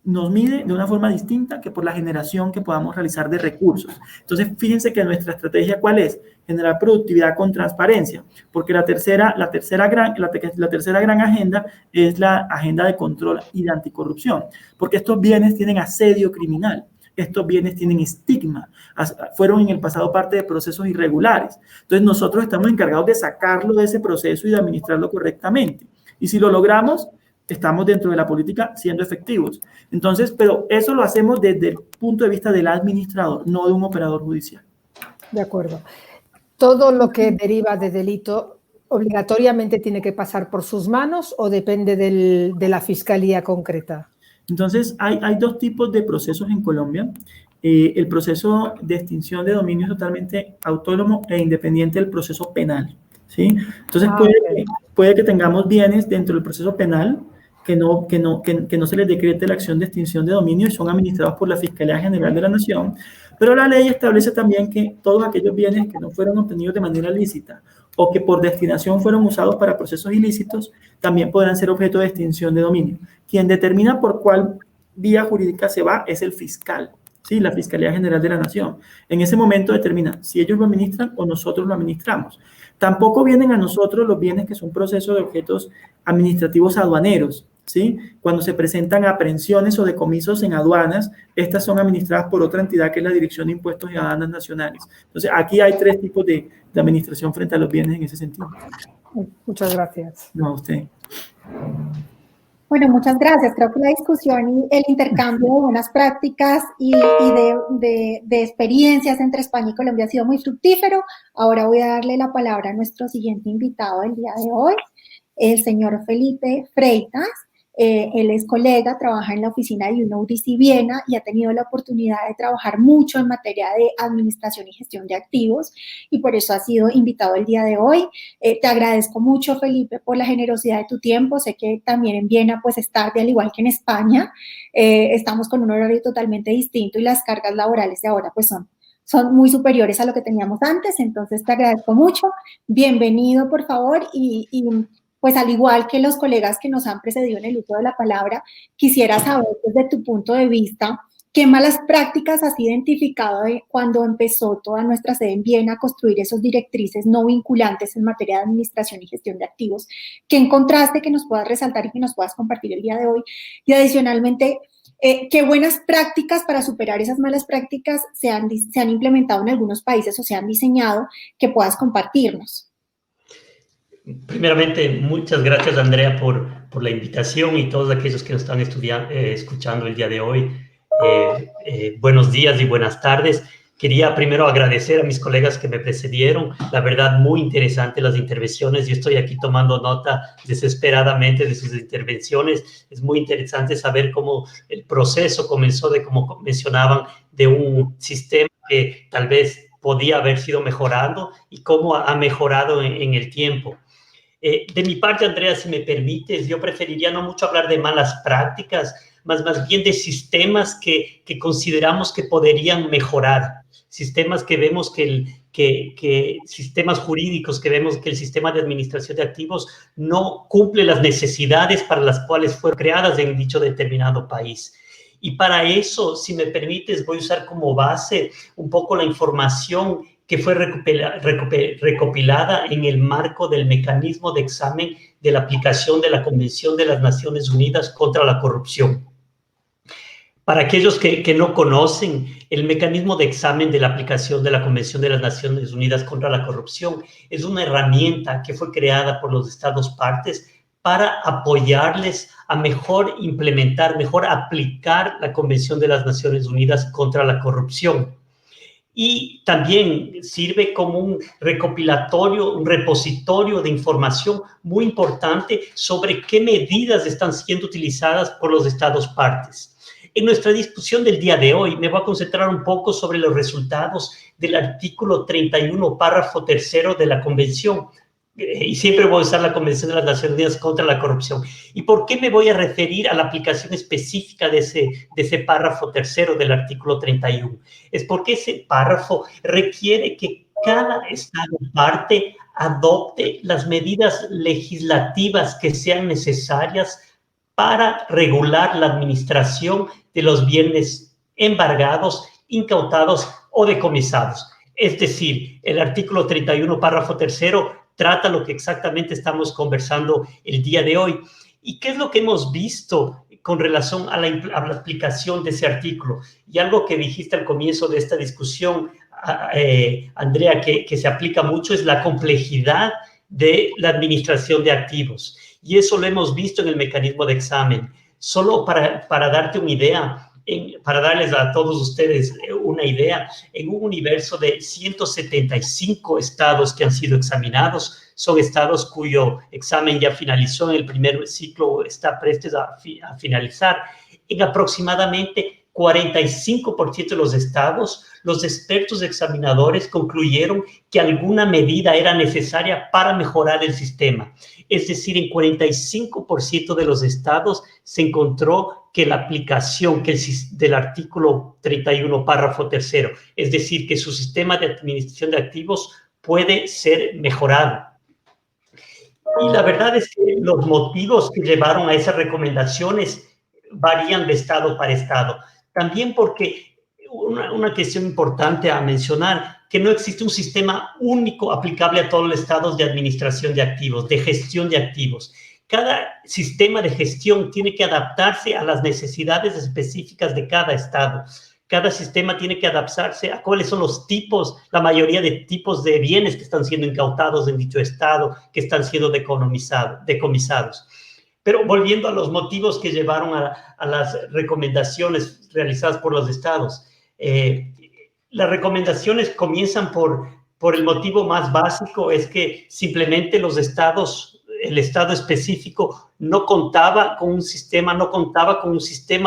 Speaker 4: nos mide de una forma distinta que por la generación que podamos realizar de recursos. Entonces, fíjense que nuestra estrategia, ¿cuál es? Generar productividad con transparencia, porque la tercera gran agenda es la agenda de control y de anticorrupción, porque estos bienes tienen asedio criminal. Estos bienes tienen estigma, fueron en el pasado parte de procesos irregulares. Entonces, nosotros estamos encargados de sacarlo de ese proceso y de administrarlo correctamente. Y si lo logramos, estamos dentro de la política siendo efectivos. Entonces, pero eso lo hacemos desde el punto de vista del administrador, no de un operador judicial.
Speaker 3: De acuerdo. ¿Todo lo que deriva de delito obligatoriamente tiene que pasar por sus manos o depende de la fiscalía concreta?
Speaker 4: Entonces, hay 2 tipos de procesos en Colombia. El proceso de extinción de dominio es totalmente autónomo e independiente del proceso penal, ¿sí? Entonces, puede que tengamos bienes dentro del proceso penal que no se les decrete la acción de extinción de dominio y son administrados por la Fiscalía General de la Nación, pero la ley establece también que todos aquellos bienes que no fueron obtenidos de manera lícita o que por destinación fueron usados para procesos ilícitos, también podrán ser objeto de extinción de dominio. Quien determina por cuál vía jurídica se va es el fiscal. ¿sí? La Fiscalía General de la Nación. En ese momento determina si ellos lo administran o nosotros lo administramos. Tampoco vienen a nosotros los bienes que son procesos de objetos administrativos aduaneros, ¿sí? Cuando se presentan aprehensiones o decomisos en aduanas, estas son administradas por otra entidad que es la Dirección de Impuestos y Aduanas Nacionales. Entonces, aquí hay tres tipos de administración frente a los bienes en ese sentido.
Speaker 3: Muchas gracias.
Speaker 4: No, a usted.
Speaker 2: Bueno, muchas gracias. Creo que la discusión y el intercambio de buenas prácticas y de experiencias entre España y Colombia ha sido muy fructífero. Ahora voy a darle la palabra a nuestro siguiente invitado del día de hoy, el señor Felipe Freitas. Él es colega, trabaja en la oficina de UNODC Viena y ha tenido la oportunidad de trabajar mucho en materia de administración y gestión de activos y por eso ha sido invitado el día de hoy. Te agradezco mucho, Felipe, por la generosidad de tu tiempo. Sé que también en Viena pues es tarde, al igual que en España. Estamos con un horario totalmente distinto y las cargas laborales de ahora pues son muy superiores a lo que teníamos antes, entonces te agradezco mucho. Bienvenido, por favor, y pues al igual que los colegas que nos han precedido en el uso de la palabra, quisiera saber desde tu punto de vista, ¿qué malas prácticas has identificado cuando empezó toda nuestra sede en Viena a construir esos directrices no vinculantes en materia de administración y gestión de activos? ¿Qué encontraste que nos puedas resaltar y que nos puedas compartir el día de hoy? Y adicionalmente, ¿qué buenas prácticas para superar esas malas prácticas se han implementado en algunos países o se han diseñado que puedas compartirnos?
Speaker 5: Primeramente, muchas gracias, Andrea, por la invitación y todos aquellos que nos están escuchando el día de hoy. Buenos días y buenas tardes. Quería primero agradecer a mis colegas que me precedieron. La verdad, muy interesante las intervenciones. Yo estoy aquí tomando nota desesperadamente de sus intervenciones. Es muy interesante saber cómo el proceso comenzó de, como mencionaban, de un sistema que tal vez podía haber sido mejorando y cómo ha mejorado en el tiempo. De mi parte, Andrea, si me permites, yo preferiría no mucho hablar de malas prácticas, más bien de sistemas que consideramos que podrían mejorar, sistemas que vemos sistemas jurídicos que vemos que el sistema de administración de activos no cumple las necesidades para las cuales fueron creadas en dicho determinado país. Y para eso, si me permites, voy a usar como base un poco la información que fue recopilada en el marco del mecanismo de examen de la aplicación de la Convención de las Naciones Unidas contra la Corrupción. Para aquellos que no conocen, el mecanismo de examen de la aplicación de la Convención de las Naciones Unidas contra la Corrupción es una herramienta que fue creada por los Estados partes para apoyarles a mejor implementar, mejor aplicar la Convención de las Naciones Unidas contra la Corrupción. Y también sirve como un recopilatorio, un repositorio de información muy importante sobre qué medidas están siendo utilizadas por los Estados partes. En nuestra discusión del día de hoy me voy a concentrar un poco sobre los resultados del artículo 31, párrafo 3 de la Convención. Y siempre voy a usar la Convención de las Naciones Unidas contra la Corrupción. ¿Y por qué me voy a referir a la aplicación específica de ese párrafo 3 del artículo 31? Es porque ese párrafo requiere que cada Estado parte adopte las medidas legislativas que sean necesarias para regular la administración de los bienes embargados, incautados o decomisados. Es decir, el artículo 31, párrafo 3, trata lo que exactamente estamos conversando el día de hoy. ¿Y qué es lo que hemos visto con relación a la aplicación de ese artículo? Y algo que dijiste al comienzo de esta discusión, Andrea, que se aplica mucho, es la complejidad de la administración de activos. Y eso lo hemos visto en el mecanismo de examen. Solo para darte una idea, para darles a todos ustedes una idea, en un universo de 175 estados que han sido examinados, son estados cuyo examen ya finalizó, en el primer ciclo está prestes a finalizar. En aproximadamente 45% de los estados, los expertos examinadores concluyeron que alguna medida era necesaria para mejorar el sistema. Es decir, en 45% de los estados se encontró que la aplicación del artículo 31, párrafo 3, es decir, que su sistema de administración de activos puede ser mejorado. Y la verdad es que los motivos que llevaron a esas recomendaciones varían de estado para estado. También porque una cuestión importante a mencionar, que no existe un sistema único aplicable a todos los estados de administración de activos, de gestión de activos. Cada sistema de gestión tiene que adaptarse a las necesidades específicas de cada estado. Cada sistema tiene que adaptarse a cuáles son los tipos, la mayoría de tipos de bienes que están siendo incautados en dicho estado, que están siendo decomisados. Pero volviendo a los motivos que llevaron a las recomendaciones realizadas por los estados, las recomendaciones comienzan por el motivo más básico, es que simplemente los estados, el estado específico no contaba con un sistema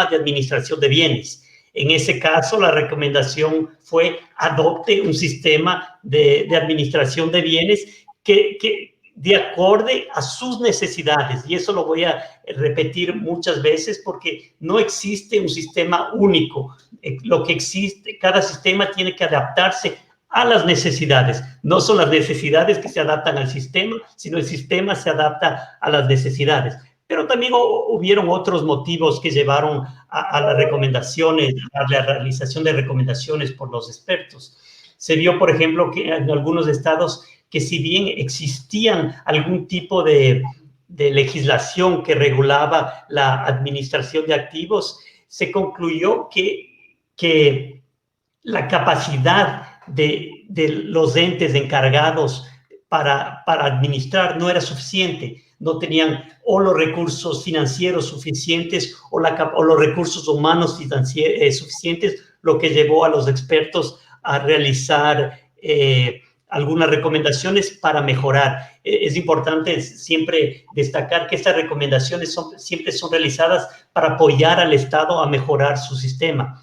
Speaker 5: de administración de bienes. En ese caso, la recomendación fue adopte un sistema de administración de bienes que de acorde a sus necesidades. Y eso lo voy a repetir muchas veces porque no existe un sistema único. Lo que existe, cada sistema tiene que adaptarse a las necesidades. No son las necesidades que se adaptan al sistema, sino el sistema se adapta a las necesidades. Pero también hubieron otros motivos que llevaron a las recomendaciones, a la realización de recomendaciones por los expertos. Se vio, por ejemplo, que en algunos estados que si bien existían algún tipo de legislación que regulaba la administración de activos, se concluyó que la capacidad de los entes encargados para administrar no era suficiente. No tenían o los recursos financieros suficientes o los recursos humanos suficientes, lo que llevó a los expertos a realizar algunas recomendaciones para mejorar. Es importante siempre destacar que estas recomendaciones siempre son realizadas para apoyar al Estado a mejorar su sistema.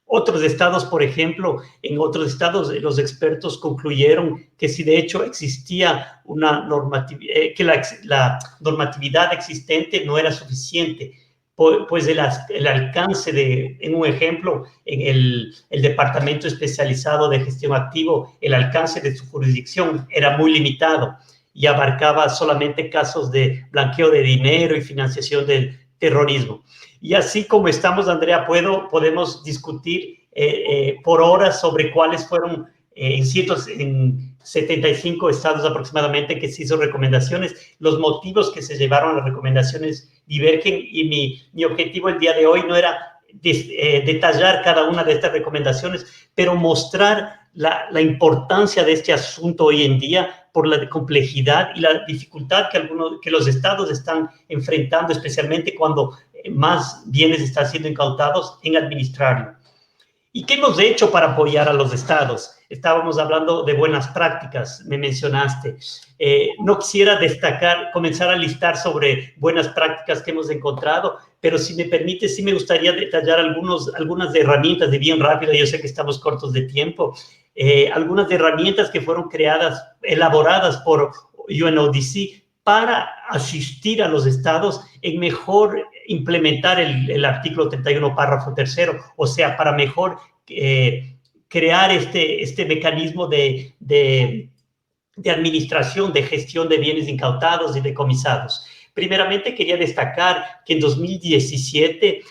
Speaker 5: Otros estados, por ejemplo, en otros estados los expertos concluyeron que si de hecho existía una normatividad, que la normatividad existente no era suficiente, pues el alcance en un ejemplo, en el Departamento Especializado de Gestión Activo, el alcance de su jurisdicción era muy limitado y abarcaba solamente casos de blanqueo de dinero y financiación del terrorismo. Y así como estamos, Andrea, podemos discutir por horas sobre cuáles fueron en 75 estados aproximadamente que se hizo recomendaciones. Los motivos que se llevaron a las recomendaciones divergen y mi objetivo el día de hoy no era detallar cada una de estas recomendaciones, pero mostrar la importancia de este asunto hoy en día por la complejidad y la dificultad que los estados están enfrentando, especialmente cuando más bienes están siendo incautados, en administrarlo. ¿Y qué hemos hecho para apoyar a los estados? Estábamos hablando de buenas prácticas, me mencionaste. No quisiera comenzar a listar sobre buenas prácticas que hemos encontrado, pero si me permite, sí me gustaría detallar algunas herramientas de bien rápido. Yo sé que estamos cortos de tiempo. Algunas herramientas que fueron elaboradas por UNODC para asistir a los estados en mejor implementar el artículo 31, párrafo 3, o sea, para mejor crear este mecanismo de administración, de gestión de bienes incautados y decomisados. Primeramente, quería destacar que en 2017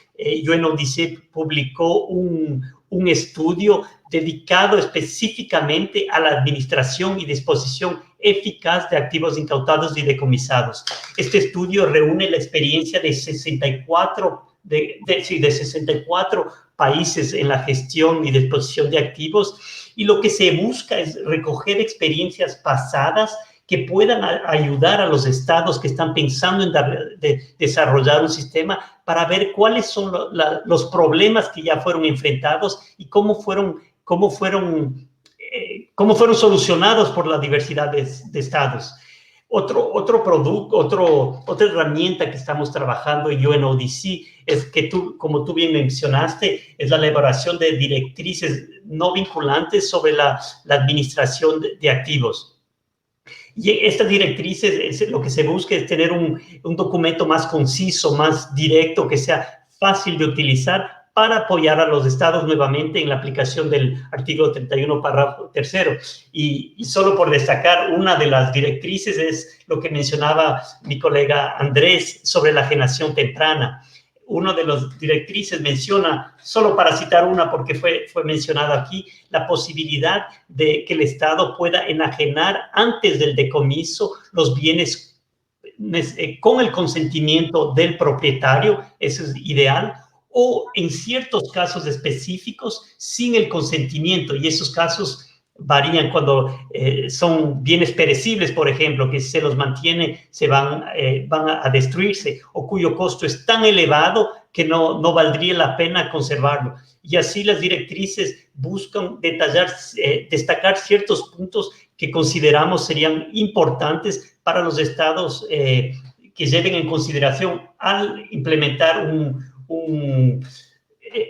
Speaker 5: UNODC publicó un estudio dedicado específicamente a la administración y disposición eficaz de activos incautados y decomisados. Este estudio reúne la experiencia de 64 países en la gestión y disposición de activos, y lo que se busca es recoger experiencias pasadas que puedan ayudar a los estados que están pensando en desarrollar un sistema para ver cuáles son los problemas que ya fueron enfrentados y cómo fueron solucionados por la diversidad de estados. Otra herramienta que estamos trabajando en UNODC es que como tú bien mencionaste, es la elaboración de directrices no vinculantes sobre la administración de activos. Y estas directrices, lo que se busca es tener un documento más conciso, más directo, que sea fácil de utilizar para apoyar a los estados nuevamente en la aplicación del artículo 31, párrafo 3. Y solo por destacar, una de las directrices es lo que mencionaba mi colega Andrés sobre la generación temprana. uno de los directrices menciona, solo para citar una porque fue mencionada aquí, la posibilidad de que el Estado pueda enajenar antes del decomiso los bienes con el consentimiento del propietario, eso es ideal, o en ciertos casos específicos sin el consentimiento, y esos casos varían cuando son bienes perecibles, por ejemplo, que si se los mantiene se van a destruirse, o cuyo costo es tan elevado que no valdría la pena conservarlo. Y así las directrices buscan destacar ciertos puntos que consideramos serían importantes para los estados que lleven en consideración al implementar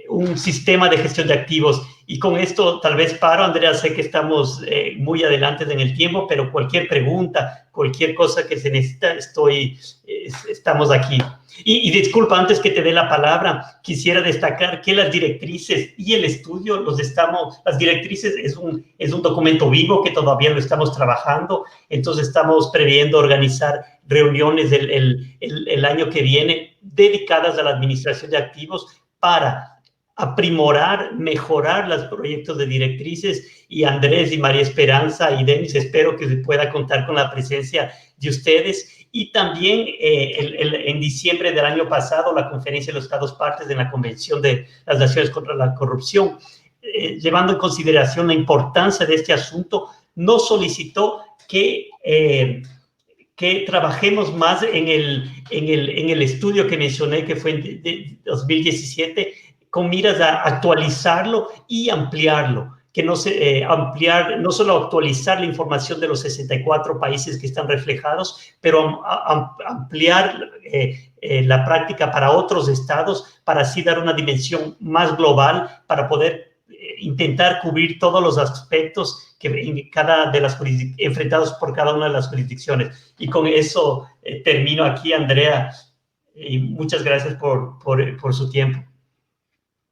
Speaker 5: un sistema de gestión de activos. Y con esto tal vez paro, Andrea, sé que estamos muy adelante en el tiempo, pero cualquier pregunta, cualquier cosa que se necesita, estamos aquí. Y disculpa, antes que te dé la palabra, quisiera destacar que las directrices y el estudio las directrices es un documento vivo que todavía lo estamos trabajando, entonces estamos previendo organizar reuniones el año que viene dedicadas a la administración de activos para aprimorar, mejorar los proyectos de directrices, y Andrés y María Esperanza y Denis, espero que se pueda contar con la presencia de ustedes. Y también en diciembre del año pasado, la Conferencia de los Estados Partes en la Convención de las Naciones contra la Corrupción, llevando en consideración la importancia de este asunto, nos solicitó que trabajemos más en el estudio que mencioné, que fue en 2017, con miras a actualizarlo y ampliarlo, que no solo actualizar la información de los 64 países que están reflejados, pero ampliar la práctica para otros estados, para así dar una dimensión más global, para poder intentar cubrir todos los aspectos que en cada de las enfrentados por cada una de las jurisdicciones. Y con eso termino aquí, Andrea, y muchas gracias por su tiempo.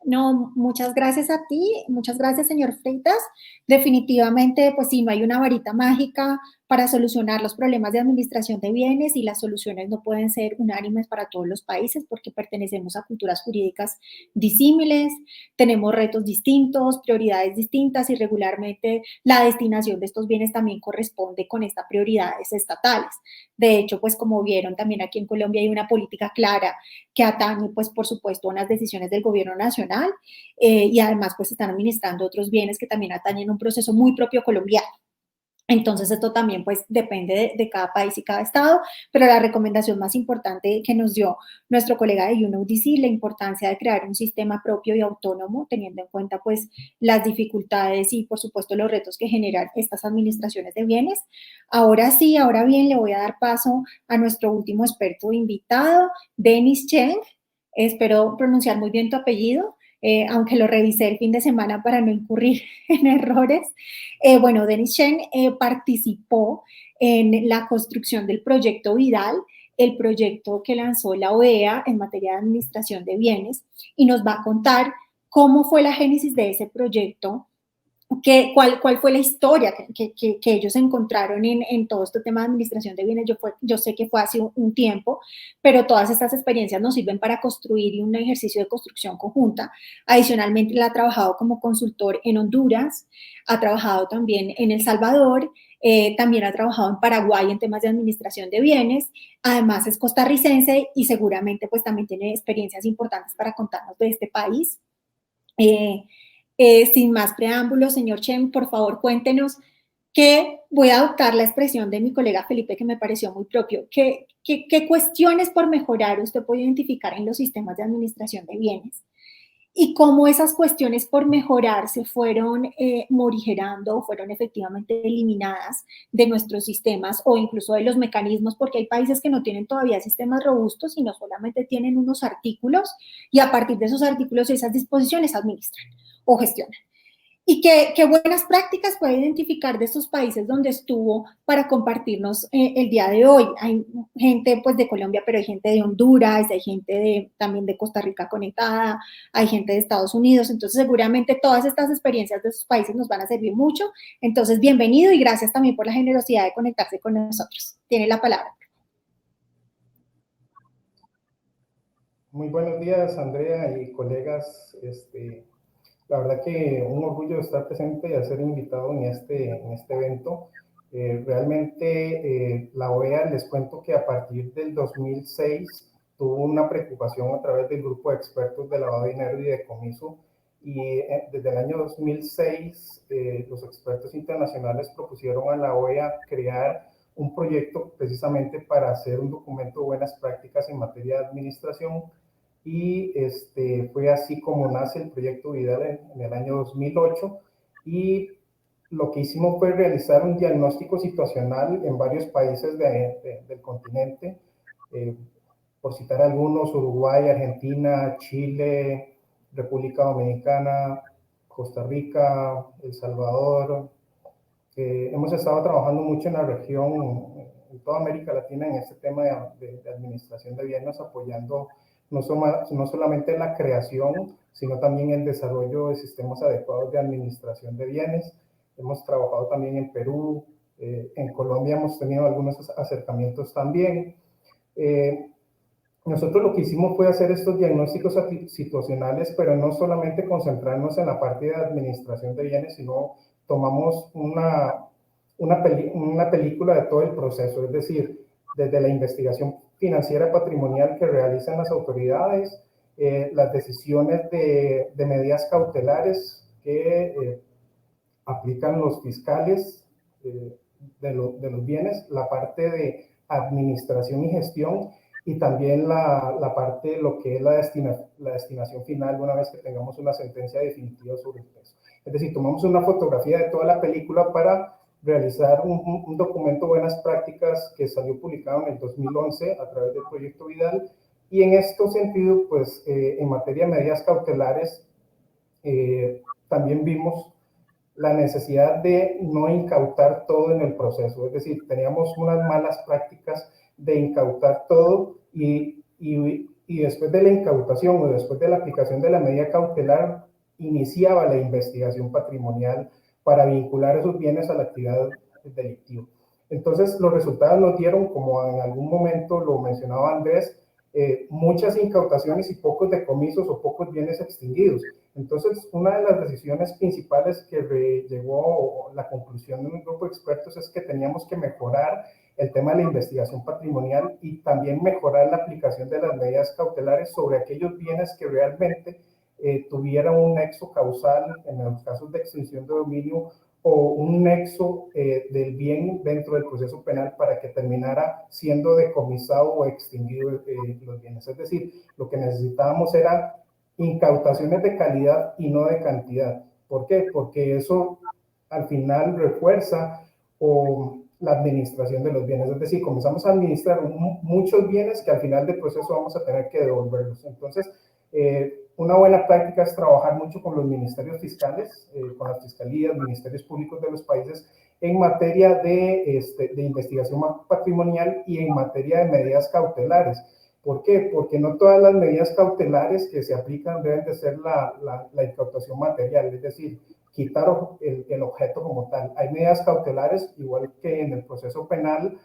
Speaker 2: No, muchas gracias a ti, muchas gracias, señor Freitas. Definitivamente, pues sí, no hay una varita mágica para solucionar los problemas de administración de bienes, y las soluciones no pueden ser unánimes para todos los países porque pertenecemos a culturas jurídicas disímiles, tenemos retos distintos, prioridades distintas, y regularmente la destinación de estos bienes también corresponde con estas prioridades estatales. De hecho, pues como vieron, también aquí en Colombia hay una política clara que atañe, pues por supuesto, unas decisiones del gobierno nacional, y además pues están administrando otros bienes que también atañen un proceso muy propio colombiano. Entonces, esto también pues depende de cada país y cada estado, pero la recomendación más importante que nos dio nuestro colega de UNODC, la importancia de crear un sistema propio y autónomo, teniendo en cuenta pues las dificultades y por supuesto los retos que generan estas administraciones de bienes. Ahora sí, ahora bien, le voy a dar paso a nuestro último experto invitado, Denis Cheng. Espero pronunciar muy bien tu apellido. Aunque lo revisé el fin de semana para no incurrir en errores. Bueno, Denis Cheng participó en la construcción del proyecto Vidal, el proyecto que lanzó la OEA en materia de administración de bienes, y nos va a contar cómo fue la génesis de ese proyecto, cuál fue la historia que ellos encontraron en todo este tema de administración de bienes. Yo sé que fue hace un tiempo, pero todas estas experiencias nos sirven para construir un ejercicio de construcción conjunta. Adicionalmente, él ha trabajado como consultor en Honduras, ha trabajado también en El Salvador, también ha trabajado en Paraguay en temas de administración de bienes. Además es costarricense y seguramente pues también tiene experiencias importantes para contarnos de este país. Sin más preámbulos, señor Cheng, por favor, cuéntenos voy a adoptar la expresión de mi colega Felipe, que me pareció muy propio. ¿Qué cuestiones por mejorar usted puede identificar en los sistemas de administración de bienes? Y cómo esas cuestiones por mejorar se fueron morigerando o fueron efectivamente eliminadas de nuestros sistemas, o incluso de los mecanismos, porque hay países que no tienen todavía sistemas robustos, sino solamente tienen unos artículos, y a partir de esos artículos y esas disposiciones administran o gestionan. Y qué buenas prácticas puede identificar de estos países donde estuvo para compartirnos el día de hoy. Hay gente pues de Colombia, pero hay gente de Honduras, hay gente también de Costa Rica conectada, hay gente de Estados Unidos. Entonces seguramente todas estas experiencias de esos países nos van a servir mucho. Entonces bienvenido y gracias también por la generosidad de conectarse con nosotros. Tiene la palabra.
Speaker 6: Muy buenos días, Andrea y colegas. La verdad que un orgullo estar presente y ser invitado en este evento. Realmente la OEA, les cuento que a partir del 2006 tuvo una preocupación a través del grupo de expertos de lavado de dinero y decomiso, y desde el año 2006 los expertos internacionales propusieron a la OEA crear un proyecto precisamente para hacer un documento de buenas prácticas en materia de administración, y fue así como nace el proyecto Vidal en el año 2008, y lo que hicimos fue realizar un diagnóstico situacional en varios países del continente, por citar algunos: Uruguay, Argentina, Chile, República Dominicana, Costa Rica, El Salvador. Hemos estado trabajando mucho en la región, en toda América Latina, en este tema de administración de bienes, apoyando no solamente la creación, sino también el desarrollo de sistemas adecuados de administración de bienes. Hemos trabajado también en Perú, en Colombia hemos tenido algunos acercamientos también. Nosotros lo que hicimos fue hacer estos diagnósticos situacionales, pero no solamente concentrarnos en la parte de administración de bienes, sino tomamos una película de todo el proceso, es decir, desde la investigación financiera patrimonial que realizan las autoridades, las decisiones de medidas cautelares que aplican los fiscales de los bienes, la parte de administración y gestión, y también la parte de lo que es la destinación final una vez que tengamos una sentencia definitiva sobre el peso. Es decir, tomamos una fotografía de toda la película para realizar un documento de buenas prácticas que salió publicado en el 2011 a través del proyecto Vidal. Y en este sentido, pues en materia de medidas cautelares, también vimos la necesidad de no incautar todo en el proceso. Es decir, teníamos unas malas prácticas de incautar todo, y después de la incautación o después de la aplicación de la medida cautelar iniciaba la investigación patrimonial para vincular esos bienes a la actividad delictiva. Entonces los resultados nos dieron, como en algún momento lo mencionaba Andrés, muchas incautaciones y pocos decomisos o pocos bienes extinguidos. Entonces, una de las decisiones principales que llegó a la conclusión de un grupo de expertos es que teníamos que mejorar el tema de la investigación patrimonial y también mejorar la aplicación de las medidas cautelares sobre aquellos bienes que realmente tuvieran un nexo causal en los casos de extinción de dominio, o un nexo del bien dentro del proceso penal para que terminara siendo decomisado o extinguido los bienes. Es decir, lo que necesitábamos era incautaciones de calidad y no de cantidad. ¿Por qué? Porque eso al final refuerza la administración de los bienes. Es decir, comenzamos a administrar muchos bienes que al final del proceso vamos a tener que devolverlos. Entonces, una buena práctica es trabajar mucho con los ministerios fiscales, con las fiscalías, ministerios públicos de los países, en materia de investigación patrimonial y en materia de medidas cautelares. ¿Por qué? Porque no todas las medidas cautelares que se aplican deben de ser la incautación material, es decir, quitar el objeto como tal. Hay medidas cautelares, igual que en el proceso penal,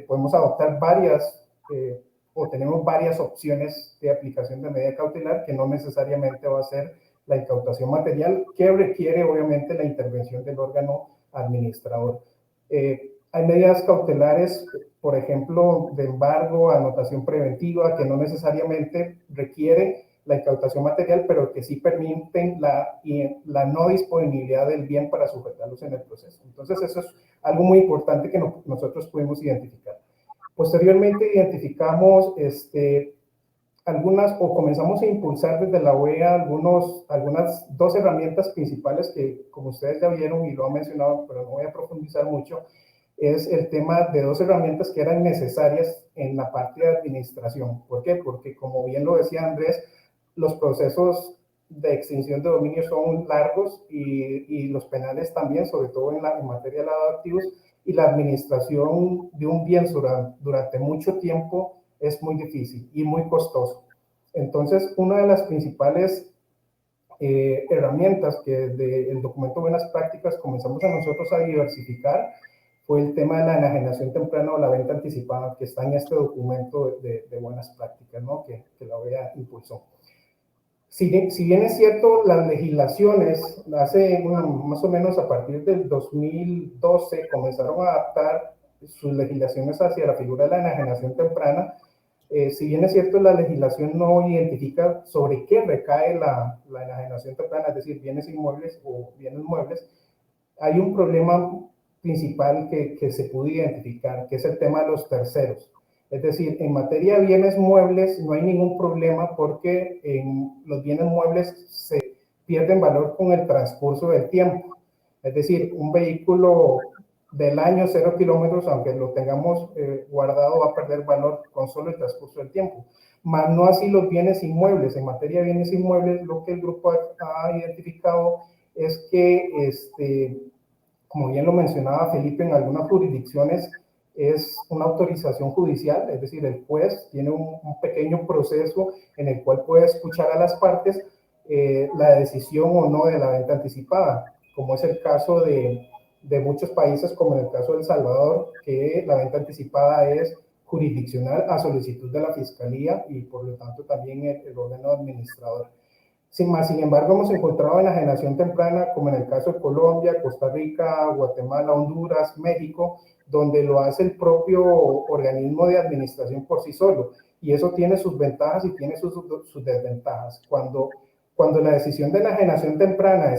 Speaker 6: podemos adoptar varias o tenemos varias opciones de aplicación de medida cautelar, que no necesariamente va a ser la incautación material, que requiere obviamente la intervención del órgano administrador. Hay medidas cautelares, por ejemplo, de embargo, anotación preventiva, que no necesariamente requiere la incautación material, pero que sí permiten la no disponibilidad del bien para sujetarlos en el proceso. Entonces, eso es algo muy importante que nosotros pudimos identificar. Posteriormente identificamos comenzamos a impulsar desde la OEA algunas dos herramientas principales que, como ustedes ya vieron y lo han mencionado, pero no voy a profundizar mucho, es el tema de dos herramientas que eran necesarias en la parte de administración. ¿Por qué? Porque, como bien lo decía Andrés, los procesos de extinción de dominio son largos y los penales también, sobre todo en materia de lavado de activos, y la administración de un bien durante mucho tiempo es muy difícil y muy costoso. Entonces, una de las principales herramientas que desde el documento Buenas Prácticas comenzamos a nosotros a diversificar fue el tema de la enajenación temprana o la venta anticipada, que está en este documento de buenas prácticas, ¿no? que la OEA impulsó. Si bien es cierto, las legislaciones, más o menos a partir del 2012, comenzaron a adaptar sus legislaciones hacia la figura de la enajenación temprana. Si bien es cierto, la legislación no identifica sobre qué recae la enajenación temprana, es decir, bienes inmuebles o bienes muebles, hay un problema principal que se pudo identificar, que es el tema de los terceros. Es decir, en materia de bienes muebles no hay ningún problema porque en los bienes muebles se pierden valor con el transcurso del tiempo. Es decir, un vehículo del año 0 kilómetros, aunque lo tengamos guardado, va a perder valor con solo el transcurso del tiempo. Más no así los bienes inmuebles. En materia de bienes inmuebles, lo que el grupo ha identificado es que, como bien lo mencionaba Felipe, en algunas jurisdicciones es una autorización judicial, es decir, el juez tiene un pequeño proceso en el cual puede escuchar a las partes la decisión o no de la venta anticipada, como es el caso de muchos países, como en el caso de El Salvador, que la venta anticipada es jurisdiccional a solicitud de la Fiscalía y por lo tanto también el órgano administrador. Sin embargo, hemos encontrado enajenación temprana, como en el caso de Colombia, Costa Rica, Guatemala, Honduras, México, donde lo hace el propio organismo de administración por sí solo. Y eso tiene sus ventajas y tiene sus desventajas. Cuando la decisión de enajenación temprana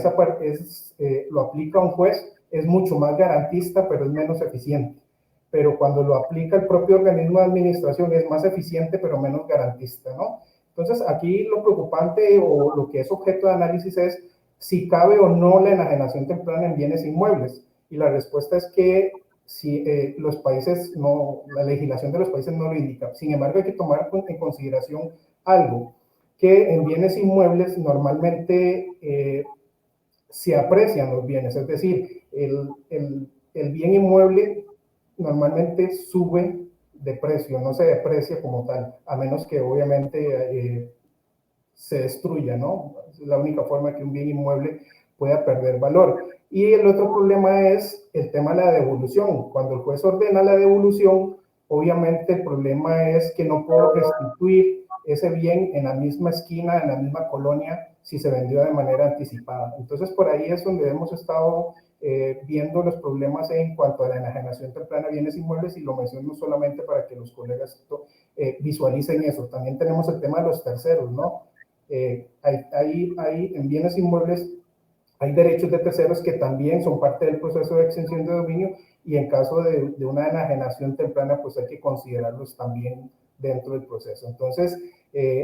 Speaker 6: lo aplica un juez, es mucho más garantista, pero es menos eficiente. Pero cuando lo aplica el propio organismo de administración, es más eficiente, pero menos garantista, ¿no? Entonces, aquí lo preocupante o lo que es objeto de análisis es si cabe o no la enajenación temprana en bienes inmuebles. Y la respuesta es que si los países la legislación de los países no lo indica. Sin embargo, hay que tomar en consideración algo, que en bienes inmuebles normalmente se aprecian los bienes, es decir, el bien inmueble normalmente sube de precio, no se deprecia como tal, a menos que obviamente se destruya, ¿no? Es la única forma que un bien inmueble pueda perder valor. Y el otro problema es el tema de la devolución. Cuando el juez ordena la devolución, obviamente el problema es que no puedo restituir ese bien en la misma esquina, en la misma colonia, si se vendió de manera anticipada. Entonces, por ahí es donde hemos estado viendo los problemas en cuanto a la enajenación temprana de bienes inmuebles, y lo menciono solamente para que los colegas visualicen eso. También tenemos el tema de los terceros, ¿no? En bienes inmuebles hay derechos de terceros que también son parte del proceso de extinción de dominio, y en caso de una enajenación temprana, pues hay que considerarlos también dentro del proceso. Entonces,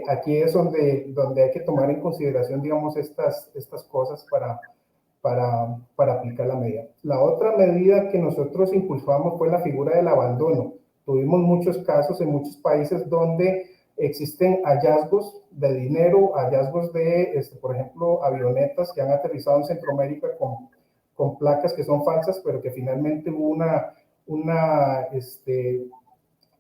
Speaker 6: aquí es donde hay que tomar en consideración, digamos, estas cosas para aplicar la medida. La otra medida que nosotros impulsamos fue la figura del abandono. Tuvimos muchos casos en muchos países donde existen hallazgos de dinero, hallazgos de, por ejemplo, avionetas que han aterrizado en Centroamérica con placas que son falsas, pero que finalmente hubo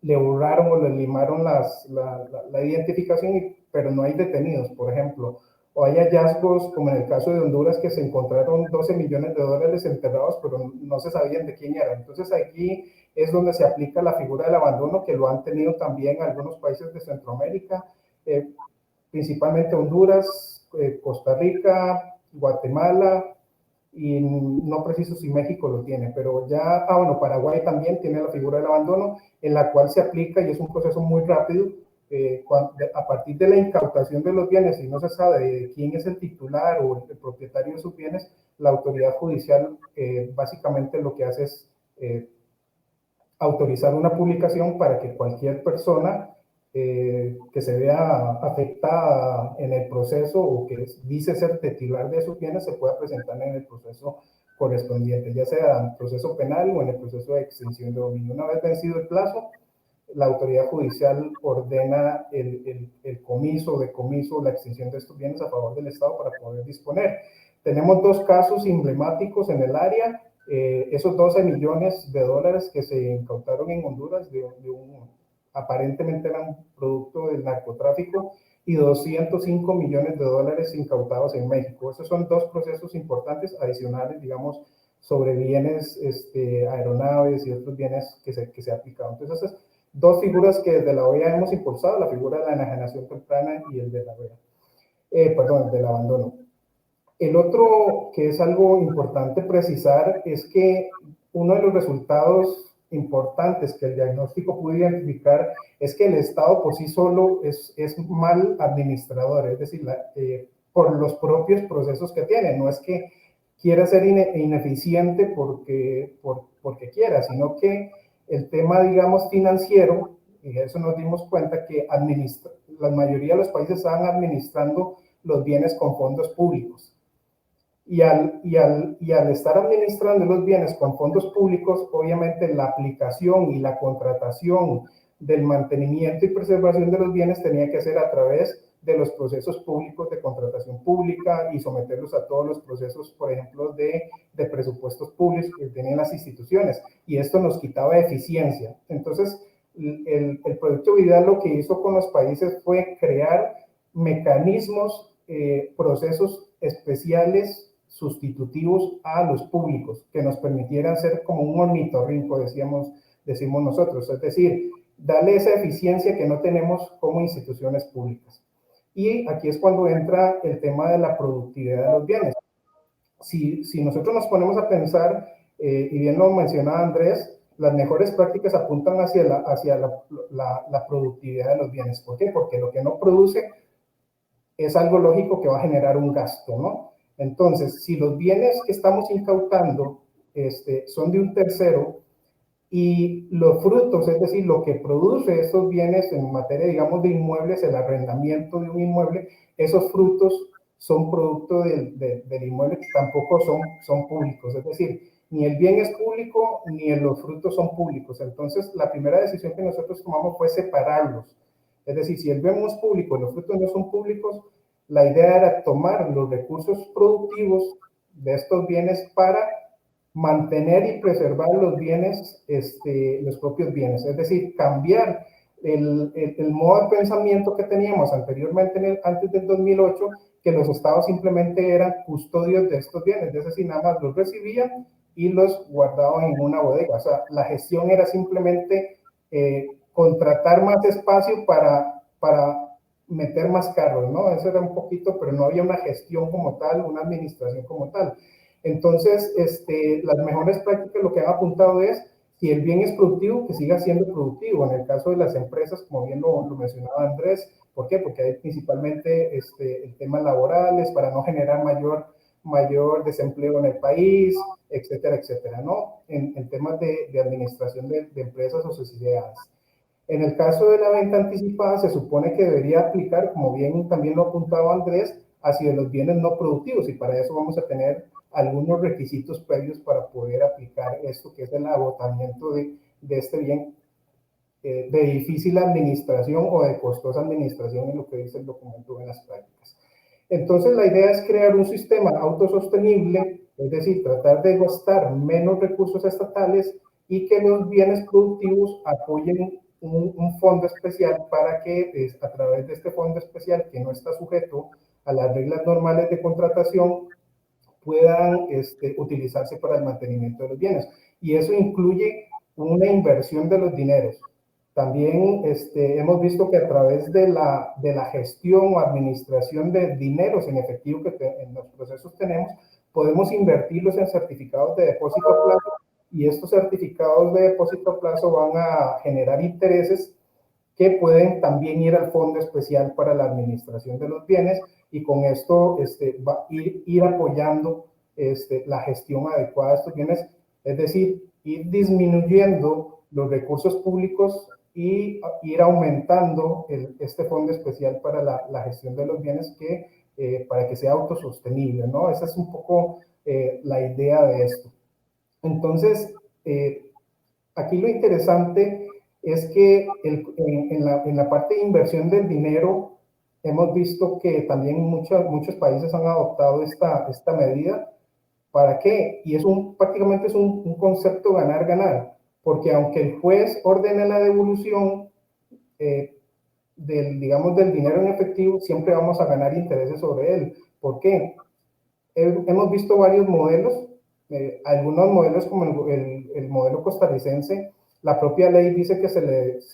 Speaker 6: le borraron o le limaron la identificación, pero no hay detenidos, por ejemplo. O hay hallazgos, como en el caso de Honduras, que se encontraron 12 millones de dólares enterrados, pero no se sabían de quién eran. Entonces aquí es donde se aplica la figura del abandono, que lo han tenido también algunos países de Centroamérica, principalmente Honduras, Costa Rica, Guatemala, y no preciso si México lo tiene, pero ya, Paraguay también tiene la figura del abandono, en la cual se aplica, y es un proceso muy rápido, a partir de la incautación de los bienes, y no se sabe de quién es el titular o el propietario de sus bienes, la autoridad judicial básicamente lo que hace es autorizar una publicación para que cualquier persona que se vea afectada en el proceso o que dice ser titular de esos bienes se pueda presentar en el proceso correspondiente, ya sea en el proceso penal o en el proceso de extinción de dominio. Una vez vencido el plazo, la autoridad judicial ordena el decomiso, la extinción de estos bienes a favor del Estado para poder disponer. Tenemos dos casos emblemáticos en el área, esos 12 millones de dólares que se incautaron en Honduras aparentemente eran producto del narcotráfico, y 205 millones de dólares incautados en México. Esos son dos procesos importantes adicionales, digamos, sobre bienes, aeronaves y otros bienes que se ha aplicado. Entonces, esas dos figuras que desde la OEA hemos impulsado, la figura de la enajenación temprana y el de la OEA. El del abandono. El otro que es algo importante precisar es que uno de los resultados importantes que el diagnóstico pudo identificar es que el Estado por sí solo es mal administrador, es decir, por los propios procesos que tiene. No es que quiera ser ineficiente porque quiera, sino que el tema, digamos, financiero, y eso nos dimos cuenta que la mayoría de los países estaban administrando los bienes con fondos públicos. Y al estar administrando los bienes con fondos públicos, obviamente la aplicación y la contratación del mantenimiento y preservación de los bienes tenía que ser a través de los procesos públicos de contratación pública y someterlos a todos los procesos, por ejemplo, de presupuestos públicos que tienen las instituciones. Y esto nos quitaba eficiencia. Entonces, el proyecto Vidal lo que hizo con los países fue crear mecanismos, procesos especiales sustitutivos a los públicos que nos permitieran ser como un ornitorrinco, decimos nosotros, es decir, darle esa eficiencia que no tenemos como instituciones públicas. Y aquí es cuando entra el tema de la productividad de los bienes. Si nosotros nos ponemos a pensar, y bien lo mencionaba Andrés, las mejores prácticas apuntan hacia la productividad de los bienes. ¿Por qué? Porque lo que no produce es algo lógico que va a generar un gasto, ¿no? Entonces, si los bienes que estamos incautando son de un tercero y los frutos, es decir, lo que produce estos bienes en materia, digamos, de inmuebles, el arrendamiento de un inmueble, esos frutos son producto del inmueble que tampoco son públicos, es decir, ni el bien es público ni los frutos son públicos. Entonces, la primera decisión que nosotros tomamos fue separarlos. Es decir, si el bien no es público y los frutos no son públicos, la idea era tomar los recursos productivos de estos bienes para mantener y preservar los bienes, los propios bienes. Es decir, cambiar el modo de pensamiento que teníamos anteriormente, antes del 2008, que los estados simplemente eran custodios de estos bienes. Es decir, nada más los recibían y los guardaban en una bodega. O sea, la gestión era simplemente contratar más espacio para meter más carros, ¿no? Eso era un poquito, pero no había una gestión como tal, una administración como tal. Entonces, las mejores prácticas lo que han apuntado es, si el bien es productivo, que siga siendo productivo. En el caso de las empresas, como bien lo mencionaba Andrés, ¿por qué? Porque hay principalmente el tema laborales, para no generar mayor desempleo en el país, etcétera, etcétera, ¿no? En temas de administración de empresas o sociedades. En el caso de la venta anticipada, se supone que debería aplicar, como bien también lo apuntaba Andrés, hacia los bienes no productivos, y para eso vamos a tener algunos requisitos previos para poder aplicar esto, que es el agotamiento de este bien de difícil administración o de costosa administración, en lo que dice el documento de las prácticas. Entonces, la idea es crear un sistema autosostenible, es decir, tratar de gastar menos recursos estatales y que los bienes productivos apoyen un fondo especial para que a través de este fondo especial, que no está sujeto a las reglas normales de contratación, puedan utilizarse para el mantenimiento de los bienes. Y eso incluye una inversión de los dineros. También hemos visto que a través de la gestión o administración de dineros en efectivo que en los procesos tenemos, podemos invertirlos en certificados de depósito a plazo, y estos certificados de depósito a plazo van a generar intereses que pueden también ir al fondo especial para la administración de los bienes, y con esto va a ir apoyando la gestión adecuada de estos bienes, es decir, ir disminuyendo los recursos públicos y ir aumentando este fondo especial para la gestión de los bienes, para que sea autosostenible, ¿no? Esa es un poco la idea de esto. Entonces, aquí lo interesante es que en la parte de inversión del dinero, hemos visto que también muchos países han adoptado esta medida. ¿Para qué? Y prácticamente es un concepto ganar-ganar, porque aunque el juez ordene la devolución del dinero en efectivo, siempre vamos a ganar intereses sobre él. ¿Por qué? Hemos visto varios modelos algunos modelos como el modelo costarricense, la propia ley dice que se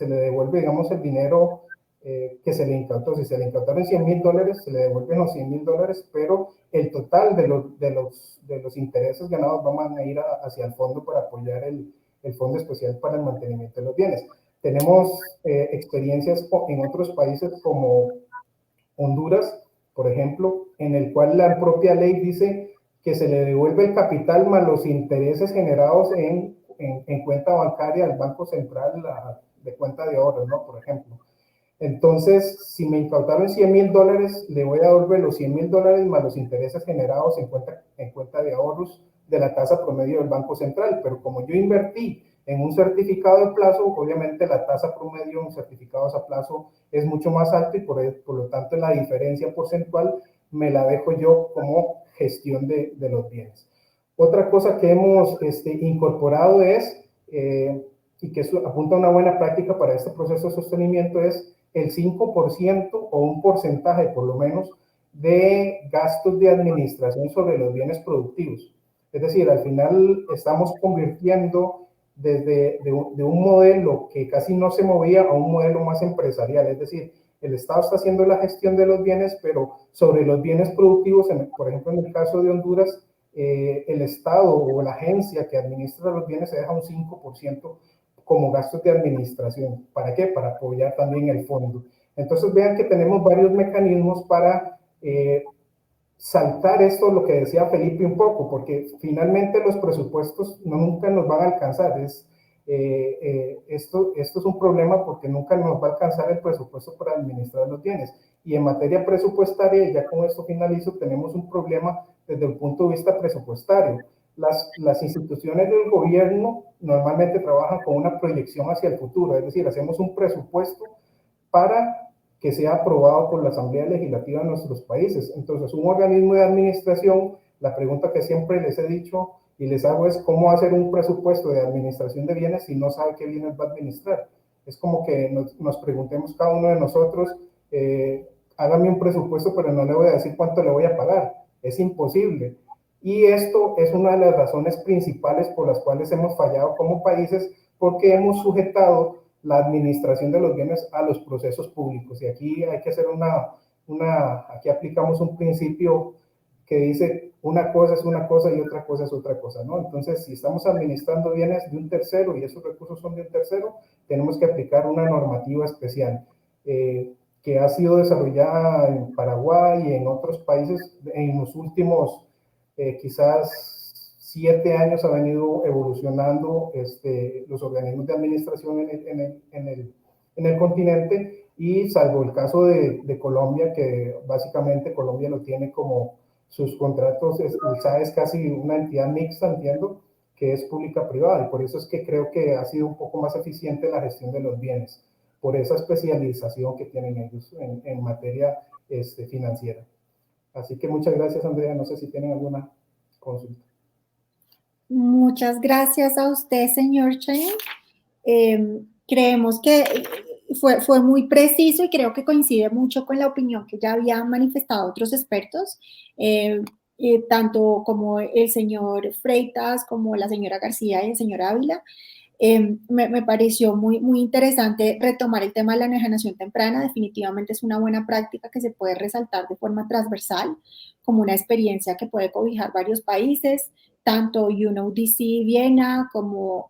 Speaker 6: le devuelve, digamos, el dinero que se le incautó. Si se le incautaron $100,000, se le devuelven los $100,000, pero el total de los intereses ganados van a ir hacia el fondo para apoyar el Fondo Especial para el Mantenimiento de los Bienes. Tenemos experiencias en otros países como Honduras, por ejemplo, en el cual la propia ley dice que se le devuelve el capital más los intereses generados en cuenta bancaria del Banco Central de cuenta de ahorros, ¿no? Por ejemplo. Entonces, si me incautaron $100,000, le voy a devolver los $100,000 más los intereses generados en cuenta de ahorros de la tasa promedio del Banco Central. Pero como yo invertí en un certificado de plazo, obviamente la tasa promedio en certificados a plazo es mucho más alta y por lo tanto la diferencia porcentual me la dejo yo como gestión de los bienes. Otra cosa que hemos incorporado es, y que eso apunta a una buena práctica para este proceso de sostenimiento, es el 5% o un porcentaje por lo menos de gastos de administración sobre los bienes productivos. Es decir, al final estamos convirtiendo de un modelo que casi no se movía a un modelo más empresarial. Es decir, el Estado está haciendo la gestión de los bienes, pero sobre los bienes productivos, por ejemplo, en el caso de Honduras, el Estado o la agencia que administra los bienes se deja un 5% como gastos de administración. ¿Para qué? Para apoyar también el fondo. Entonces vean que tenemos varios mecanismos para saltar esto, lo que decía Felipe un poco, porque finalmente los presupuestos nunca nos van a alcanzar. Esto es un problema porque nunca nos va a alcanzar el presupuesto para administrar los bienes. Y en materia presupuestaria, ya con esto finalizo, tenemos un problema desde el punto de vista presupuestario. Las instituciones del gobierno normalmente trabajan con una proyección hacia el futuro, es decir, hacemos un presupuesto para que sea aprobado por la Asamblea Legislativa de nuestros países. Entonces, un organismo de administración, la pregunta que siempre les he dicho y les hago es cómo hacer un presupuesto de administración de bienes si no sabe qué bienes va a administrar. Es como que nos preguntemos cada uno de nosotros, hágame un presupuesto, pero no le voy a decir cuánto le voy a pagar. Es imposible. Y esto es una de las razones principales por las cuales hemos fallado como países, porque hemos sujetado la administración de los bienes a los procesos públicos. Y aquí hay que hacer aquí aplicamos un principio que dice una cosa es una cosa y otra cosa es otra cosa, ¿no? Entonces, si estamos administrando bienes de un tercero y esos recursos son de un tercero, tenemos que aplicar una normativa especial que ha sido desarrollada en Paraguay y en otros países en los últimos quizás 7 años ha venido evolucionando los organismos de administración en el continente, y salvo el caso de Colombia, que básicamente Colombia lo tiene como sus contratos, el SAE es casi una entidad mixta, entiendo, que es pública-privada, y por eso es que creo que ha sido un poco más eficiente la gestión de los bienes, por esa especialización que tienen ellos en materia financiera. Así que muchas gracias, Andrea. No sé si tienen alguna consulta.
Speaker 2: Muchas gracias a usted, señor Chen. Creemos que fue muy preciso y creo que coincide mucho con la opinión que ya habían manifestado otros expertos, tanto como el señor Freitas, como la señora García y el señor Ávila. Me pareció muy interesante retomar el tema de la enajenación temprana. Definitivamente es una buena práctica que se puede resaltar de forma transversal, como una experiencia que puede cobijar varios países, tanto UNODC Viena como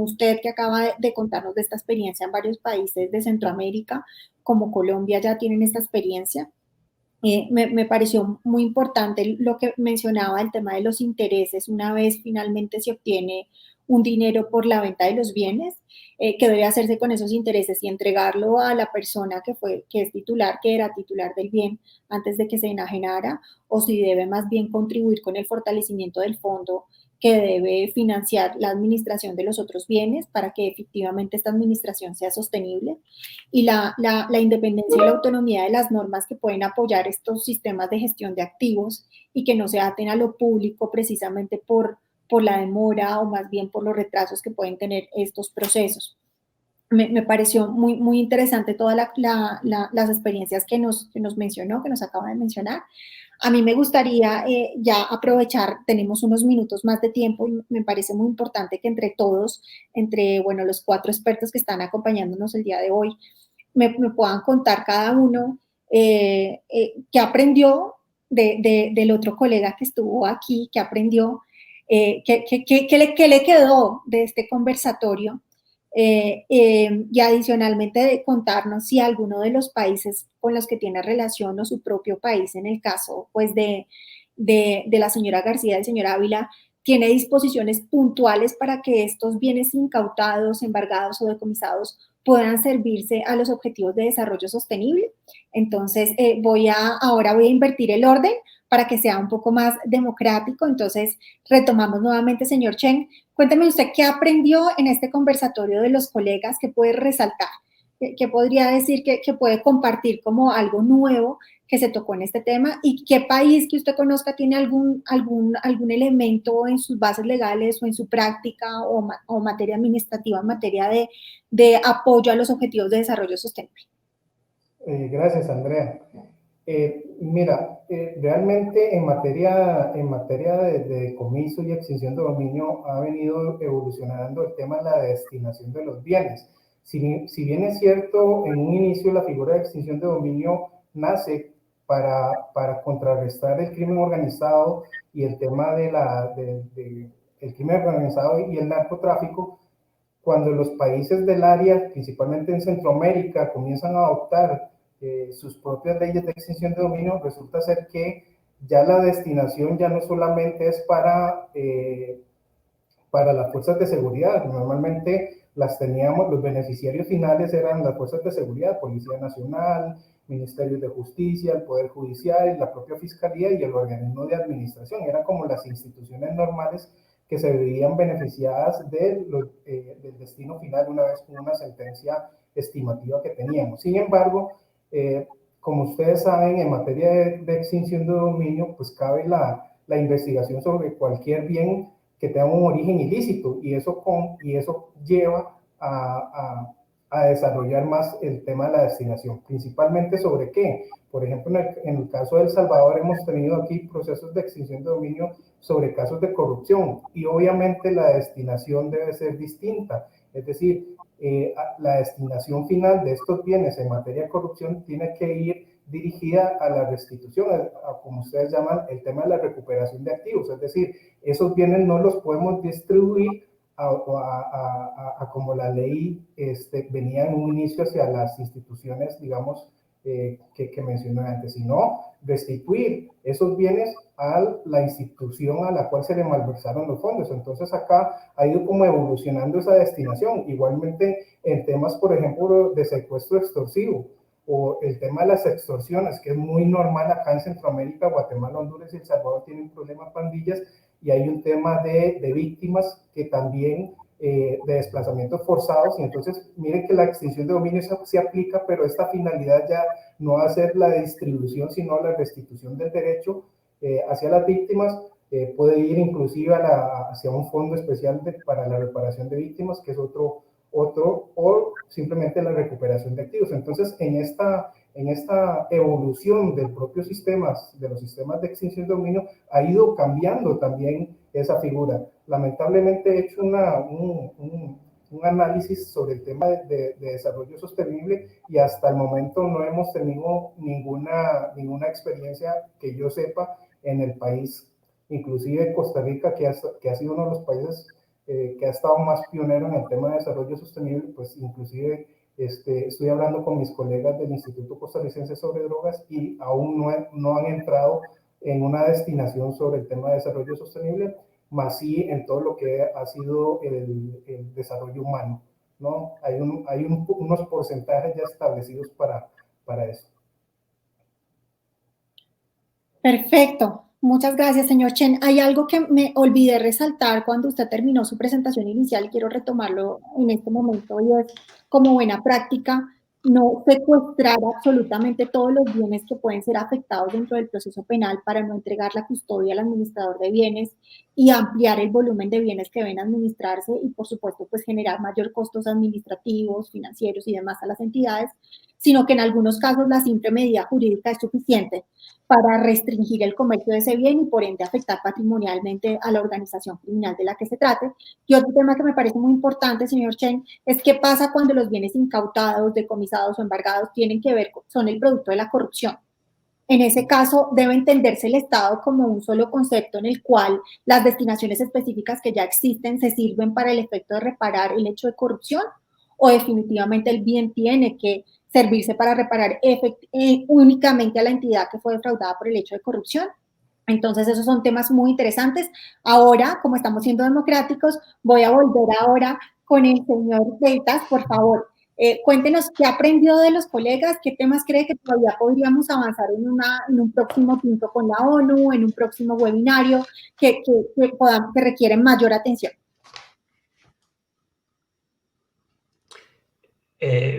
Speaker 2: usted que acaba de contarnos de esta experiencia en varios países de Centroamérica, como Colombia ya tienen esta experiencia. Me pareció muy importante lo que mencionaba, el tema de los intereses. Una vez finalmente se obtiene un dinero por la venta de los bienes, que debe hacerse con esos intereses y entregarlo a la persona que era titular del bien antes de que se enajenara, o si debe más bien contribuir con el fortalecimiento del fondo que debe financiar la administración de los otros bienes para que efectivamente esta administración sea sostenible, y la independencia y la autonomía de las normas que pueden apoyar estos sistemas de gestión de activos y que no se aten a lo público precisamente por la demora o más bien por los retrasos que pueden tener estos procesos. Me pareció muy interesante todas las experiencias que nos mencionó, que nos acaba de mencionar. A mí me gustaría ya aprovechar, tenemos unos minutos más de tiempo y me parece muy importante que entre todos, bueno, los 4 expertos que están acompañándonos el día de hoy, me puedan contar cada uno qué aprendió del otro colega que estuvo aquí, qué aprendió, qué le quedó de este conversatorio. Y adicionalmente de contarnos si alguno de los países con los que tiene relación o su propio país, en el caso pues de la señora García, del señor Ávila, tiene disposiciones puntuales para que estos bienes incautados, embargados o decomisados puedan servirse a los objetivos de desarrollo sostenible. Entonces, ahora voy a invertir el orden para que sea un poco más democrático. Entonces, retomamos nuevamente, señor Chen. Cuénteme usted qué aprendió en este conversatorio de los colegas, qué puede resaltar, qué podría decir que puede compartir como algo nuevo que se tocó en este tema, y qué país que usted conozca tiene algún elemento en sus bases legales o en su práctica o materia administrativa en materia de apoyo a los objetivos de desarrollo sostenible.
Speaker 6: Gracias, Andrea. Mira, realmente en materia de decomiso y extinción de dominio ha venido evolucionando el tema de la destinación de los bienes. Si bien es cierto, en un inicio la figura de extinción de dominio nace para contrarrestar el crimen organizado y el tema el crimen organizado y el narcotráfico. Cuando los países del área, principalmente en Centroamérica, comienzan a adoptar sus propias leyes de extinción de dominio, resulta ser que ya la destinación ya no solamente es para las fuerzas de seguridad. Normalmente las teníamos, los beneficiarios finales eran las fuerzas de seguridad, Policía Nacional, Ministerios de Justicia, el Poder Judicial, la propia Fiscalía y el organismo de administración. Eran como las instituciones normales que se veían beneficiadas del destino final una vez con una sentencia estimativa que teníamos. Sin embargo, como ustedes saben, en materia de extinción de dominio, pues cabe la investigación sobre cualquier bien que tenga un origen ilícito, y eso lleva a desarrollar más el tema de la destinación. Principalmente sobre qué. Por ejemplo, en el caso de El Salvador hemos tenido aquí procesos de extinción de dominio sobre casos de corrupción, y obviamente la destinación debe ser distinta. Es decir, la destinación final de estos bienes en materia de corrupción tiene que ir dirigida a la restitución, como ustedes llaman, el tema de la recuperación de activos. Es decir, esos bienes no los podemos distribuir como la ley venía en un inicio hacia las instituciones, digamos, que mencioné antes, sino restituir esos bienes a la institución a la cual se le malversaron los fondos. Entonces acá ha ido como evolucionando esa destinación. Igualmente en temas, por ejemplo, de secuestro extorsivo, o el tema de las extorsiones, que es muy normal acá en Centroamérica, Guatemala, Honduras y El Salvador tienen un problema de pandillas, y hay un tema de víctimas que también de desplazamientos forzados. Y entonces miren que la extinción de dominio se aplica, pero esta finalidad ya no va a ser la distribución, sino la restitución del derecho hacia las víctimas. Puede ir inclusive hacia un fondo especial para la reparación de víctimas, que es otro, o simplemente la recuperación de activos. Entonces, en esta evolución del propio de los sistemas de extinción de dominio, ha ido cambiando también esa figura. Lamentablemente he hecho un análisis sobre el tema de desarrollo sostenible, y hasta el momento no hemos tenido ninguna experiencia que yo sepa en el país. Inclusive Costa Rica, que ha sido uno de los países que ha estado más pionero en el tema de desarrollo sostenible, pues inclusive estoy hablando con mis colegas del Instituto Costarricense sobre Drogas, y aún no han entrado en una destinación sobre el tema de desarrollo sostenible, más sí en todo lo que ha sido el desarrollo humano, ¿no? Hay unos porcentajes ya establecidos para eso.
Speaker 2: Perfecto. Muchas gracias, señor Chen. Hay algo que me olvidé resaltar cuando usted terminó su presentación inicial y quiero retomarlo en este momento, y es, como buena práctica, no secuestrar absolutamente todos los bienes que pueden ser afectados dentro del proceso penal para no entregar la custodia al administrador de bienes y ampliar el volumen de bienes que deben administrarse, y por supuesto pues generar mayor costos administrativos, financieros y demás a las entidades, sino que en algunos casos la simple medida jurídica es suficiente para restringir el comercio de ese bien y por ende afectar patrimonialmente a la organización criminal de la que se trate. Y otro tema que me parece muy importante, señor Chen, es qué pasa cuando los bienes incautados, decomisados o embargados son el producto de la corrupción. En ese caso, debe entenderse el Estado como un solo concepto en el cual las destinaciones específicas que ya existen se sirven para el efecto de reparar el hecho de corrupción, o definitivamente el bien tiene que servirse para reparar únicamente a la entidad que fue defraudada por el hecho de corrupción. Entonces, esos son temas muy interesantes. Ahora, como estamos siendo democráticos, voy a volver ahora con el señor Freitas, por favor. Cuéntenos qué ha aprendido de los colegas, qué temas cree que todavía podríamos avanzar en un próximo punto con la ONU, en un próximo webinario, que requieren mayor atención.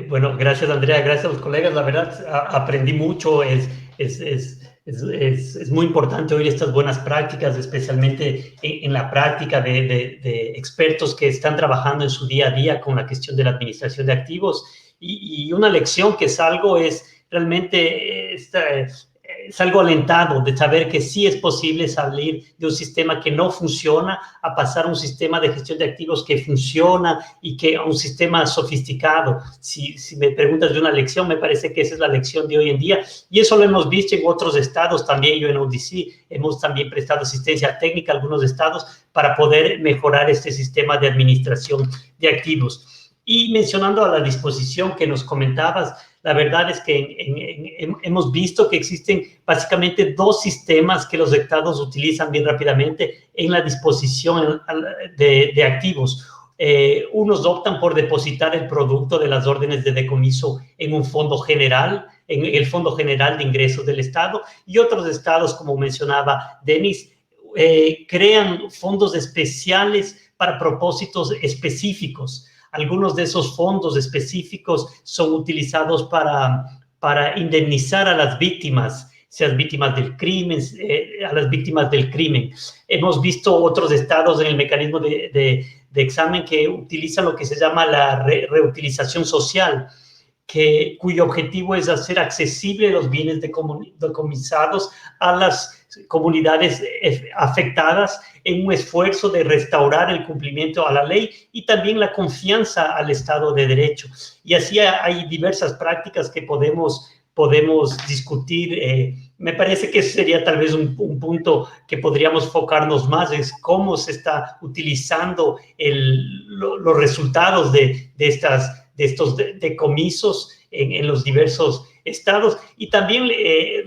Speaker 5: Bueno, gracias Andrea, gracias a los colegas. La verdad, aprendí mucho. Es muy importante oír estas buenas prácticas, especialmente en la práctica de expertos que están trabajando en su día a día con la cuestión de la administración de activos. Y una lección que salgo es realmente salgo alentado de saber que sí es posible salir de un sistema que no funciona a pasar a un sistema de gestión de activos que funciona y que a un sistema sofisticado. Si me preguntas de una lección, me parece que esa es la lección de hoy en día, y eso lo hemos visto en otros estados también. Yo en ODC hemos también prestado asistencia técnica a algunos estados para poder mejorar este sistema de administración de activos. Y mencionando a la disposición que nos comentabas, la verdad es que hemos visto que existen básicamente dos sistemas que los estados utilizan bien rápidamente en la disposición de activos. Unos optan por depositar el producto de las órdenes de decomiso en un fondo general, en el Fondo General de Ingresos del Estado, y otros estados, como mencionaba Denis, crean fondos especiales para propósitos específicos. Algunos de esos fondos específicos son utilizados para indemnizar a las víctimas, sean víctimas del crimen, a las víctimas del crimen. Hemos visto otros estados en el mecanismo de examen que utilizan lo que se llama la reutilización social, cuyo objetivo es hacer accesible los bienes decomisados a las comunidades afectadas en un esfuerzo de restaurar el cumplimiento a la ley y también la confianza al Estado de Derecho. Y así hay diversas prácticas que podemos discutir. Me parece que ese sería tal vez un punto que podríamos enfocarnos más, es cómo se está utilizando los resultados de estos decomisos en los diversos estados. Y también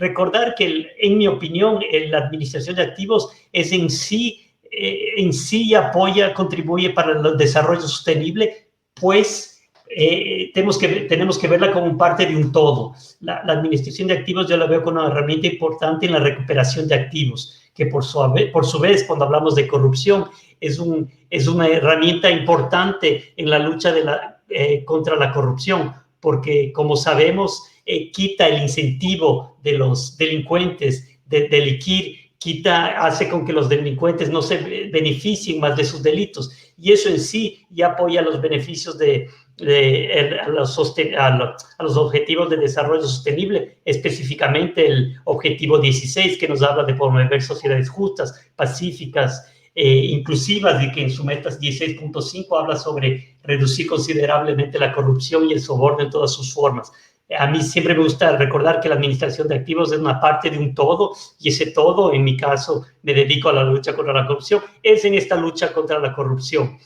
Speaker 5: recordar que, en mi opinión, la administración de activos es en sí contribuye para el desarrollo sostenible, pues tenemos que verla como parte de un todo. La administración de activos yo la veo como una herramienta importante en la recuperación de activos, que por su vez, cuando hablamos de corrupción, es una herramienta importante en la lucha contra la corrupción, porque, como sabemos, quita el incentivo de los delincuentes de delinquir, hace con que los delincuentes no se beneficien más de sus delitos, y eso en sí ya apoya los beneficios a los objetivos de desarrollo sostenible, específicamente el objetivo 16, que nos habla de promover sociedades justas, pacíficas, inclusivas, y que en su meta 16.5 habla sobre reducir considerablemente la corrupción y el soborno en todas sus formas. A mí siempre me gusta recordar que la administración de activos es una parte de un todo, y ese todo, en mi caso, me dedico a la lucha contra la corrupción, es en esta lucha contra la corrupción.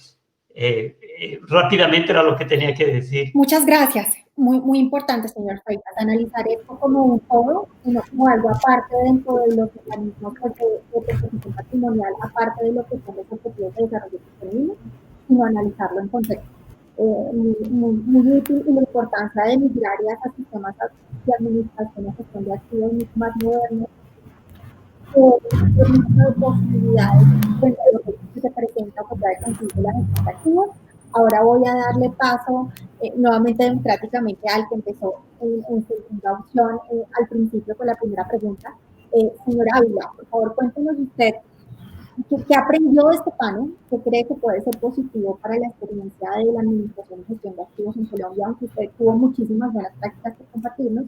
Speaker 5: Rápidamente era lo que tenía que decir.
Speaker 2: Muchas gracias. Muy, muy importante, señor Freitas, analizar esto como un todo y no como algo aparte dentro de los mecanismos de protección patrimonial, aparte de lo que son los objetivos de desarrollo sostenible, sino analizarlo en contexto. Muy útil, y la importancia de migrar a sistemas de administración y gestión de activos mucho más modernos, de posibilidades frente a lo que se presenta por la de la gestión de activos. Ahora voy a darle paso nuevamente democráticamente al que empezó en su introducción al principio con la primera pregunta. Señora Ávila, por favor, cuéntenos usted ¿Qué aprendió de este panel? ¿Qué cree que puede ser positivo para la experiencia de la administración y gestión de activos en Colombia? Aunque usted tuvo muchísimas buenas prácticas que compartirnos.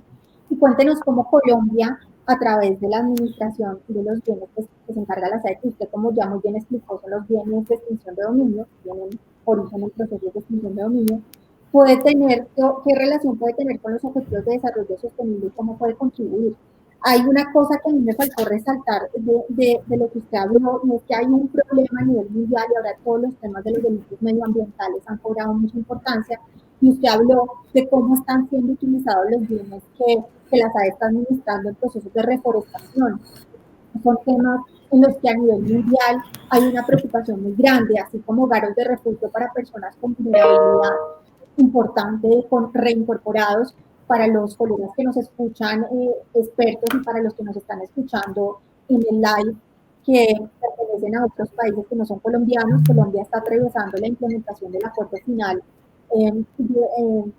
Speaker 2: Y cuéntenos cómo Colombia, a través de la administración de los bienes que se encarga la SAE, que usted, como ya muy bien explicó, son los bienes de extinción de dominio, que tienen origen en procesos de extinción de dominio, puede tener, qué relación puede tener con los objetivos de desarrollo sostenible y cómo puede contribuir. Hay una cosa que a mí me faltó resaltar de lo que usted habló, y es que hay un problema a nivel mundial y ahora todos los temas de los delitos medioambientales han cobrado mucha importancia, y usted habló de cómo están siendo utilizados los bienes que la SAE está administrando en procesos de reforestación. Son temas en los que a nivel mundial hay una preocupación muy grande, así como hogares de refugio para personas con vulnerabilidad importante, con reincorporados. Para los colegas que nos escuchan, expertos, y para los que nos están escuchando en el live, que pertenecen a otros países que no son colombianos, Colombia está atravesando la implementación del acuerdo final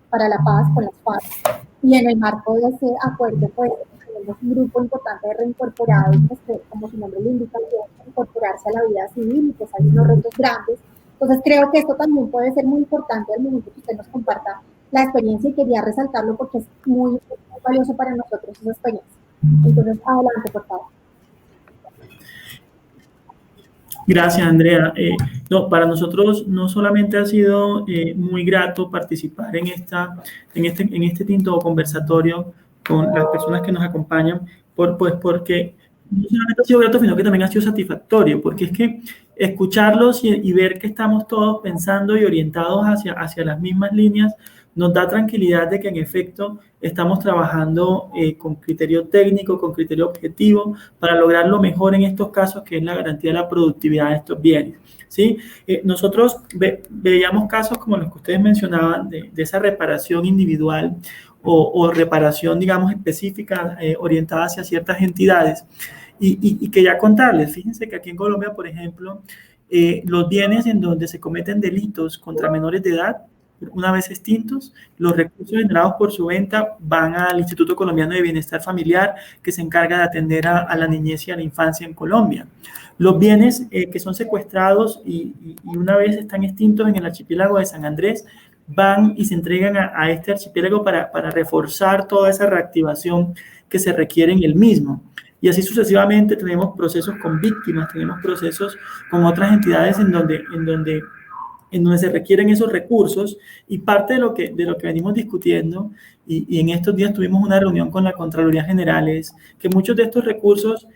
Speaker 2: para la paz con las FARC, y en el marco de ese acuerdo, pues, tenemos un grupo importante de reincorporados, pues, que, como su nombre lo indica, quieren incorporarse a la vida civil, y pues hay unos retos grandes. Entonces creo que esto también puede ser muy importante al momento que usted nos comparta la experiencia, y quería resaltarlo porque es muy valioso para nosotros esa experiencia. Entonces, adelante, por favor.
Speaker 4: Gracias, Andrea. No, para nosotros no solamente ha sido muy grato participar en este tinto conversatorio con las personas que nos acompañan, porque no solamente ha sido grato, sino que también ha sido satisfactorio, porque es que escucharlos y ver que estamos todos pensando y orientados hacia las mismas líneas nos da tranquilidad de que en efecto estamos trabajando con criterio técnico, con criterio objetivo, para lograr lo mejor en estos casos, que es la garantía de la productividad de estos bienes, ¿sí? Nosotros veíamos casos como los que ustedes mencionaban, de esa reparación individual o reparación, digamos, específica, orientada hacia ciertas entidades. Y quería contarles, fíjense que aquí en Colombia, por ejemplo, los bienes en donde se cometen delitos contra menores de edad, una vez extintos, los recursos generados por su venta van al Instituto Colombiano de Bienestar Familiar, que se encarga de atender a la niñez y a la infancia en Colombia. Los bienes que son secuestrados y una vez están extintos en el archipiélago de San Andrés, van y se entregan a este archipiélago para reforzar toda esa reactivación que se requiere en el mismo. Y así sucesivamente tenemos procesos con víctimas, tenemos procesos con otras entidades en donde se requieren esos recursos, y parte de lo que venimos discutiendo, y en estos días tuvimos una reunión con la Contraloría General, es que muchos de estos recursos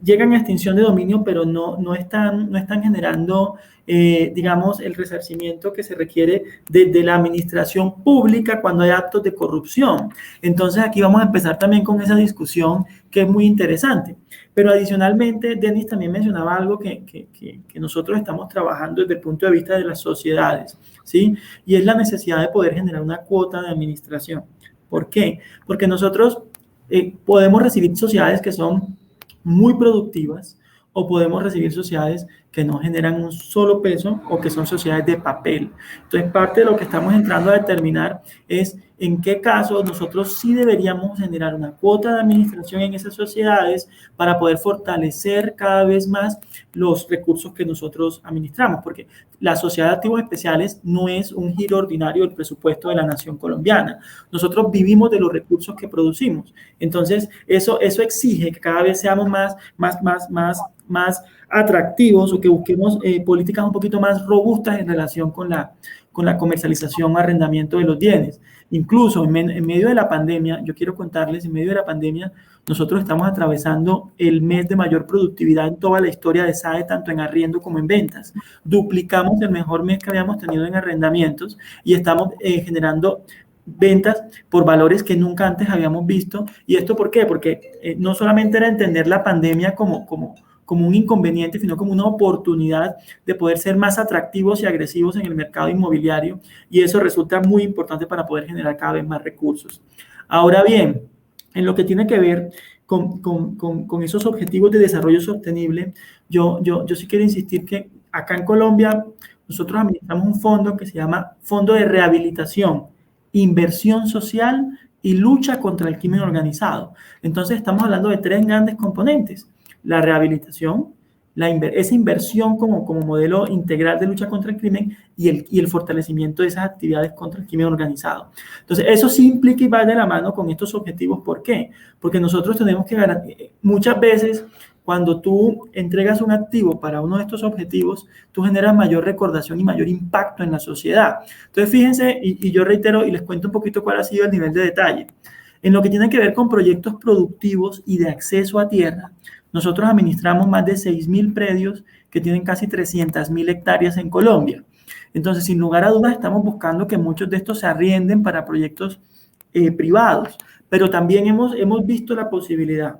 Speaker 4: llegan a extinción de dominio, pero no están generando, digamos, el resarcimiento que se requiere de la administración pública cuando hay actos de corrupción. Entonces aquí vamos a empezar también con esa discusión, que es muy interesante. Pero adicionalmente, Denis también mencionaba algo que nosotros estamos trabajando desde el punto de vista de las sociedades, ¿sí? Y es la necesidad de poder generar una cuota de administración. ¿Por qué? Porque nosotros podemos recibir sociedades que son muy productivas, o podemos recibir sociedades que no generan un solo peso, o que son sociedades de papel. Entonces, parte de lo que estamos entrando a determinar es en qué casos nosotros sí deberíamos generar una cuota de administración en esas sociedades para poder fortalecer cada vez más los recursos que nosotros administramos, porque la sociedad de activos especiales no es un giro ordinario del presupuesto de la nación colombiana. Nosotros vivimos de los recursos que producimos. Entonces, eso exige que cada vez seamos más atractivos, o que busquemos políticas un poquito más robustas en relación con la comercialización o arrendamiento de los bienes. Incluso en medio de la pandemia, yo quiero contarles, en medio de la pandemia, nosotros estamos atravesando el mes de mayor productividad en toda la historia de SAE, tanto en arriendo como en ventas. Duplicamos el mejor mes que habíamos tenido en arrendamientos, y estamos generando ventas por valores que nunca antes habíamos visto. ¿Y esto por qué? Porque no solamente era entender la pandemia como un inconveniente, sino como una oportunidad de poder ser más atractivos y agresivos en el mercado inmobiliario, y eso resulta muy importante para poder generar cada vez más recursos. Ahora bien, en lo que tiene que ver con esos objetivos de desarrollo sostenible, yo sí quiero insistir que acá en Colombia nosotros administramos un fondo que se llama Fondo de Rehabilitación, Inversión Social y Lucha contra el Crimen Organizado. Entonces estamos hablando de tres grandes componentes: la rehabilitación, esa inversión como modelo integral de lucha contra el crimen y el fortalecimiento de esas actividades contra el crimen organizado. Entonces, eso sí implica y va de la mano con estos objetivos. ¿Por qué? Porque nosotros tenemos que garantizar, muchas veces, cuando tú entregas un activo para uno de estos objetivos, tú generas mayor recordación y mayor impacto en la sociedad. Entonces, fíjense, y yo reitero y les cuento un poquito cuál ha sido el nivel de detalle. En lo que tiene que ver con proyectos productivos y de acceso a tierra, nosotros administramos más de 6.000 predios que tienen casi 300.000 hectáreas en Colombia. Entonces, sin lugar a dudas, estamos buscando que muchos de estos se arrienden para proyectos privados, pero también hemos visto la posibilidad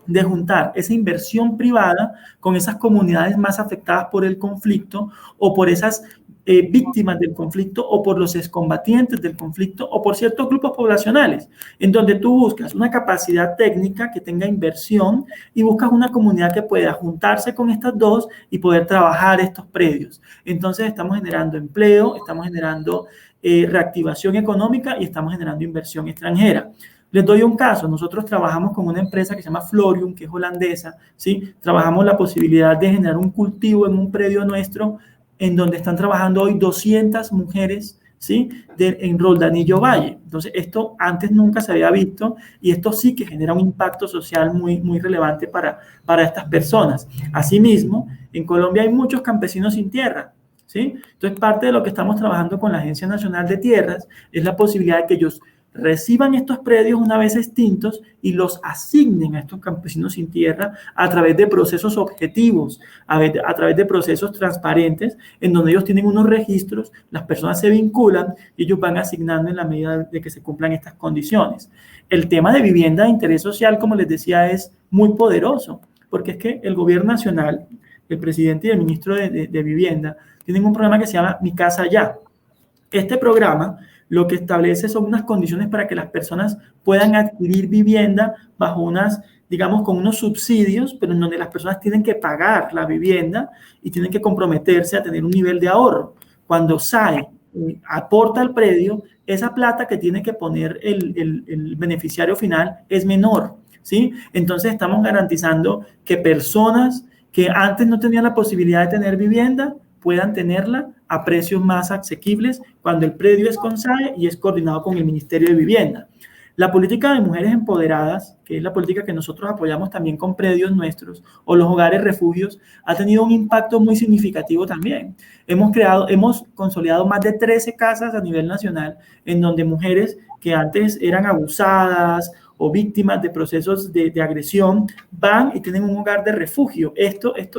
Speaker 4: de juntar esa inversión privada con esas comunidades más afectadas por el conflicto o por esas víctimas del conflicto o por los excombatientes del conflicto o por ciertos grupos poblacionales, en donde tú buscas una capacidad técnica que tenga inversión y buscas una comunidad que pueda juntarse con estas dos y poder trabajar estos predios. Entonces estamos generando empleo, estamos generando reactivación económica y estamos generando inversión extranjera. Les doy un caso. Nosotros trabajamos con una empresa que se llama Florium, que es holandesa, ¿sí? Trabajamos la posibilidad de generar un cultivo en un predio nuestro en donde están trabajando hoy 200 mujeres, ¿sí? En Roldanillo Valle. Entonces, esto antes nunca se había visto y esto sí que genera un impacto social muy, muy relevante para estas personas. Asimismo, en Colombia hay muchos campesinos sin tierra, ¿sí? Entonces, parte de lo que estamos trabajando con la Agencia Nacional de Tierras es la posibilidad de que ellos reciban estos predios una vez extintos y los asignen a estos campesinos sin tierra a través de procesos objetivos, a través de procesos transparentes, en donde ellos tienen unos registros, las personas se vinculan y ellos van asignando en la medida de que se cumplan estas condiciones. El tema de vivienda de interés social, como les decía, es muy poderoso, porque es que el gobierno nacional, el presidente y el ministro de Vivienda, tienen un programa que se llama Mi Casa Ya. Este programa lo que establece son unas condiciones para que las personas puedan adquirir vivienda bajo unas, digamos, con unos subsidios, pero en donde las personas tienen que pagar la vivienda y tienen que comprometerse a tener un nivel de ahorro. Cuando SAE aporta al predio, esa plata que tiene que poner el beneficiario final es menor, ¿sí? Entonces estamos garantizando que personas que antes no tenían la posibilidad de tener vivienda puedan tenerla a precios más asequibles cuando el predio es con SAE y es coordinado con el Ministerio de Vivienda. La política de mujeres empoderadas, que es la política que nosotros apoyamos también con predios nuestros, o los hogares refugios, ha tenido un impacto muy significativo también. Hemos consolidado más de 13 casas a nivel nacional en donde mujeres que antes eran abusadas o víctimas de procesos de agresión, van y tienen un hogar de refugio. Esto es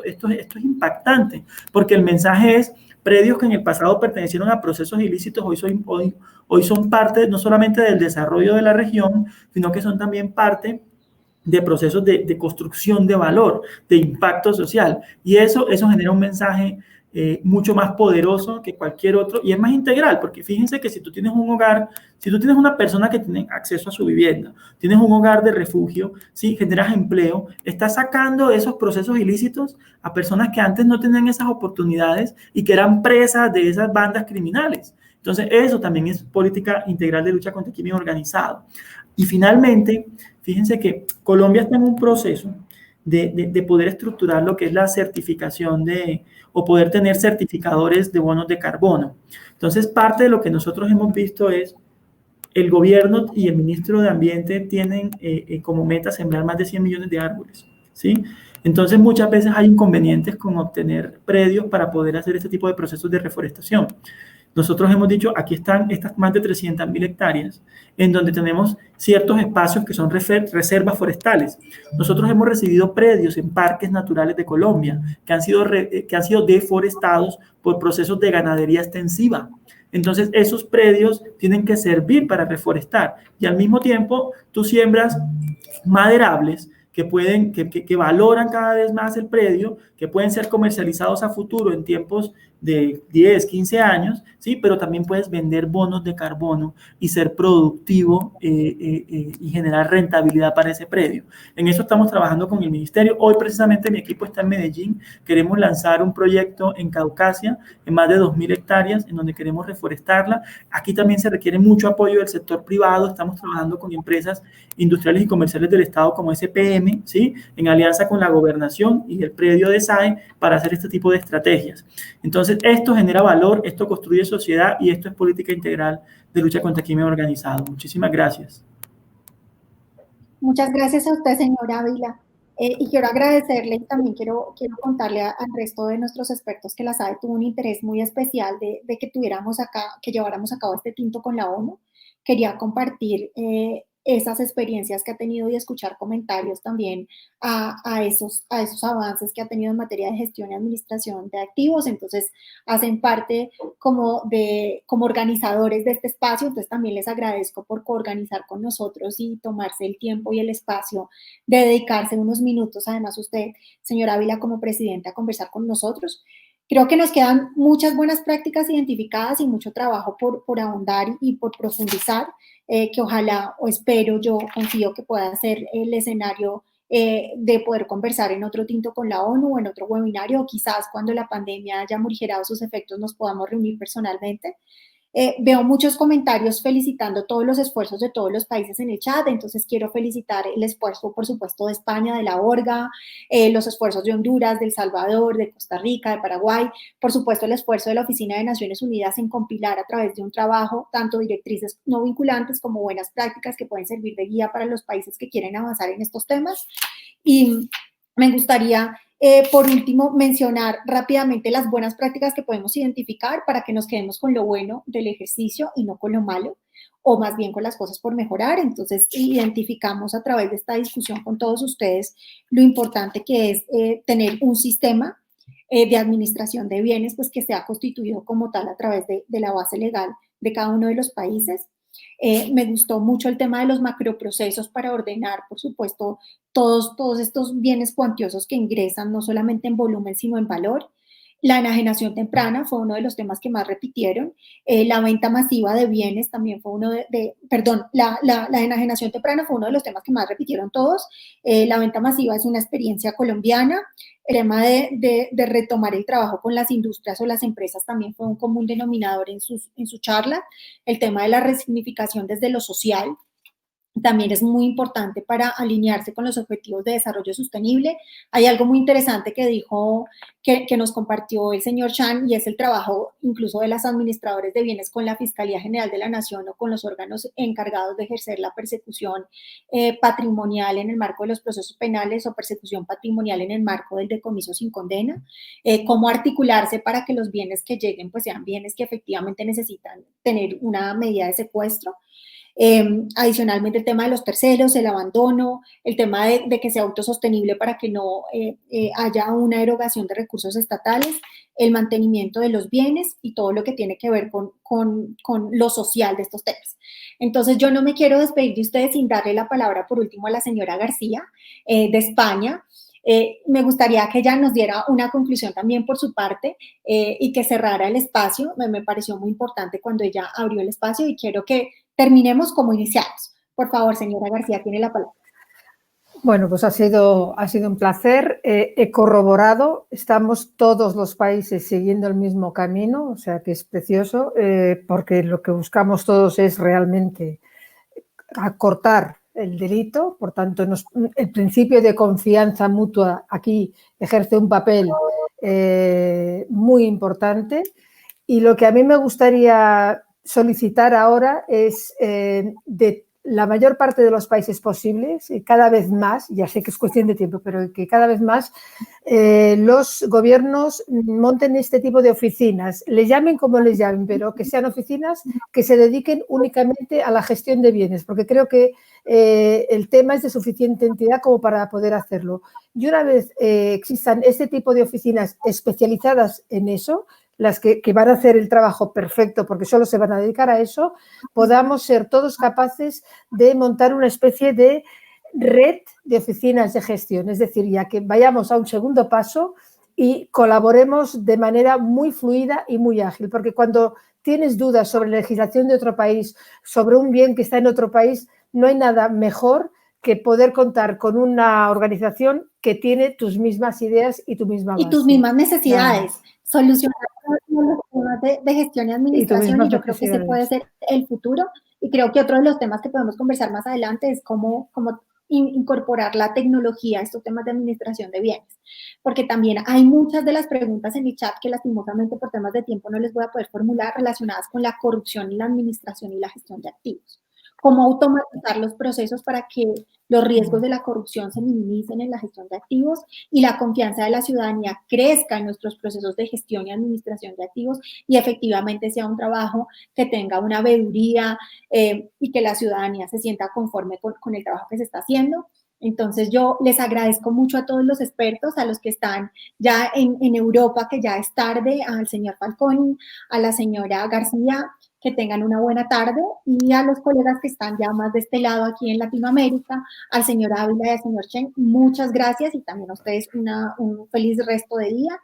Speaker 4: impactante, porque el mensaje es, predios que en el pasado pertenecieron a procesos ilícitos, hoy son parte no solamente del desarrollo de la región, sino que son también parte de procesos de construcción de valor, de impacto social. Y eso genera un mensaje mucho más poderoso que cualquier otro y es más integral, porque fíjense que si tú tienes un hogar, si tú tienes una persona que tiene acceso a su vivienda, tienes un hogar de refugio, ¿sí? Generas empleo, estás sacando esos procesos ilícitos a personas que antes no tenían esas oportunidades y que eran presas de esas bandas criminales. Entonces, eso también es política integral de lucha contra el crimen organizado. Y finalmente, fíjense que Colombia está en un proceso de poder estructurar lo que es la certificación o poder tener certificadores de bonos de carbono. Entonces, parte de lo que nosotros hemos visto es el gobierno y el ministro de Ambiente tienen como meta sembrar más de 100 millones de árboles, ¿sí? Entonces, muchas veces hay inconvenientes con obtener predios para poder hacer este tipo de procesos de reforestación. Nosotros hemos dicho, aquí están estas más de 300.000 hectáreas, en donde tenemos ciertos espacios que son reservas forestales. Nosotros hemos recibido predios en parques naturales de Colombia que han sido deforestados por procesos de ganadería extensiva. Entonces, esos predios tienen que servir para reforestar. Y al mismo tiempo, tú siembras maderables que valoran cada vez más el predio, que pueden ser comercializados a futuro en tiempos de 10, 15 años, ¿sí? Pero también puedes vender bonos de carbono y ser productivo y generar rentabilidad para ese predio. En eso estamos trabajando con el ministerio. Hoy precisamente mi equipo está en Medellín. Queremos lanzar un proyecto en Caucasia, en más de 2.000 hectáreas, en donde queremos reforestarla. Aquí también se requiere mucho apoyo del sector privado. Estamos trabajando con empresas industriales y comerciales del Estado como SPM, CONACIM, ¿sí? En alianza con la gobernación y el predio de SAE para hacer este tipo de estrategias. Entonces, esto genera valor, esto construye sociedad y esto es política integral de lucha contra el crimen organizado. Muchísimas gracias.
Speaker 2: Muchas gracias a usted, señor Ávila. Y quiero agradecerle y también quiero contarle al resto de nuestros expertos que la SAE tuvo un interés muy especial de que lleváramos a cabo este tinto con la ONU. Quería compartir esas experiencias que ha tenido y escuchar comentarios también a esos avances que ha tenido en materia de gestión y administración de activos. Entonces, hacen parte como organizadores de este espacio. Entonces, también les agradezco por coorganizar con nosotros y tomarse el tiempo y el espacio de dedicarse unos minutos, además usted, señor Ávila, como presidente, a conversar con nosotros. Creo que nos quedan muchas buenas prácticas identificadas y mucho trabajo por ahondar y por profundizar, que ojalá, o espero, yo confío que pueda ser el escenario de poder conversar en otro tinto con la ONU o en otro webinario, o quizás cuando la pandemia haya morigerado sus efectos nos podamos reunir personalmente. Veo muchos comentarios felicitando todos los esfuerzos de todos los países en el chat, entonces quiero felicitar el esfuerzo, por supuesto, de España, de la ORGA, los esfuerzos de Honduras, de El Salvador, de Costa Rica, de Paraguay, por supuesto el esfuerzo de la Oficina de Naciones Unidas en compilar a través de un trabajo tanto directrices no vinculantes como buenas prácticas que pueden servir de guía para los países que quieren avanzar en estos temas. Y me gustaría, por último, mencionar rápidamente las buenas prácticas que podemos identificar para que nos quedemos con lo bueno del ejercicio y no con lo malo, o más bien con las cosas por mejorar. Entonces, identificamos a través de esta discusión con todos ustedes lo importante que es tener un sistema de administración de bienes, pues que sea constituido como tal a través de la base legal de cada uno de los países. Me gustó mucho el tema de los macroprocesos para ordenar, por supuesto, todos estos bienes cuantiosos que ingresan no solamente en volumen, sino en valor. La enajenación temprana fue uno de los temas que más repitieron. La venta masiva de bienes también fue la enajenación temprana fue uno de los temas que más repitieron todos. La venta masiva es una experiencia colombiana. El tema de retomar el trabajo con las industrias o las empresas también fue un común denominador en su charla. El tema de la resignificación desde lo social también es muy importante para alinearse con los objetivos de desarrollo sostenible. Hay algo muy interesante que dijo, que nos compartió el señor Chan, y es el trabajo incluso de las administradores de bienes con la Fiscalía General de la Nación o con los órganos encargados de ejercer la persecución patrimonial en el marco de los procesos penales o persecución patrimonial en el marco del decomiso sin condena. Cómo articularse para que los bienes que lleguen pues sean bienes que efectivamente necesitan tener una medida de secuestro. Adicionalmente el tema de los terceros, el abandono, el tema de que sea autosostenible para que no haya una erogación de recursos estatales, el mantenimiento de los bienes y todo lo que tiene que ver con lo social de estos temas. Entonces yo no me quiero despedir de ustedes sin darle la palabra por último a la señora García de España. Me gustaría que ella nos diera una conclusión también por su parte y que cerrara el espacio. Me pareció muy importante cuando ella abrió el espacio y quiero que terminemos como iniciamos. Por favor, señora García, tiene la palabra.
Speaker 3: Bueno, pues ha sido un placer. He corroborado, estamos todos los países siguiendo el mismo camino, o sea que es precioso, porque lo que buscamos todos es realmente acortar el delito, por tanto, el principio de confianza mutua aquí ejerce un papel muy importante, y lo que a mí me gustaría solicitar ahora es de la mayor parte de los países posibles, y cada vez más, ya sé que es cuestión de tiempo, pero que cada vez más los gobiernos monten este tipo de oficinas, les llamen como les llamen, pero que sean oficinas que se dediquen únicamente a la gestión de bienes, porque creo que el tema es de suficiente entidad como para poder hacerlo. Y una vez existan este tipo de oficinas especializadas en eso, las que van a hacer el trabajo perfecto porque solo se van a dedicar a eso, podamos ser todos capaces de montar una especie de red de oficinas de gestión, es decir, ya que vayamos a un segundo paso y colaboremos de manera muy fluida y muy ágil, porque cuando tienes dudas sobre la legislación de otro país, sobre un bien que está en otro país, no hay nada mejor que poder contar con una organización que tiene tus mismas ideas y tu misma base.
Speaker 2: Y tus mismas necesidades. Solucionar los temas de gestión y administración, y yo creo que ese puede ser el futuro. Y creo que otro de los temas que podemos conversar más adelante es cómo incorporar la tecnología a estos temas de administración de bienes, porque también hay muchas de las preguntas en mi chat que lastimosamente por temas de tiempo no les voy a poder formular relacionadas con la corrupción y la administración y la gestión de activos. Cómo automatizar los procesos para que los riesgos de la corrupción se minimicen en la gestión de activos y la confianza de la ciudadanía crezca en nuestros procesos de gestión y administración de activos y efectivamente sea un trabajo que tenga una veeduría y que la ciudadanía se sienta conforme con el trabajo que se está haciendo. Entonces yo les agradezco mucho a todos los expertos, a los que están ya en Europa, que ya es tarde, al señor Falconi, a la señora García, que tengan una buena tarde, y a los colegas que están ya más de este lado aquí en Latinoamérica, al señor Ávila y al señor Chen, muchas gracias, y también a ustedes un feliz resto de día.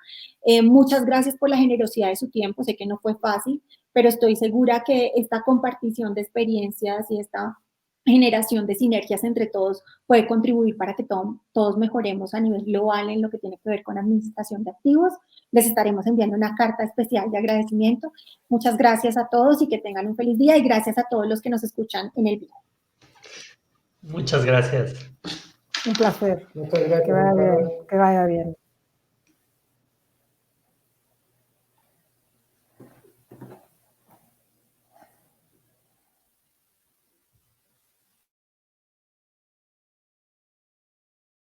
Speaker 2: Muchas gracias por la generosidad de su tiempo, sé que no fue fácil, pero estoy segura que esta compartición de experiencias y esta generación de sinergias entre todos puede contribuir para que todos mejoremos a nivel global en lo que tiene que ver con administración de activos. Les estaremos enviando una carta especial de agradecimiento. Muchas gracias a todos y que tengan un feliz día, y gracias a todos los que nos escuchan en el video.
Speaker 5: Muchas gracias.
Speaker 3: Un placer.
Speaker 6: Muchas gracias.
Speaker 3: Que vaya bien.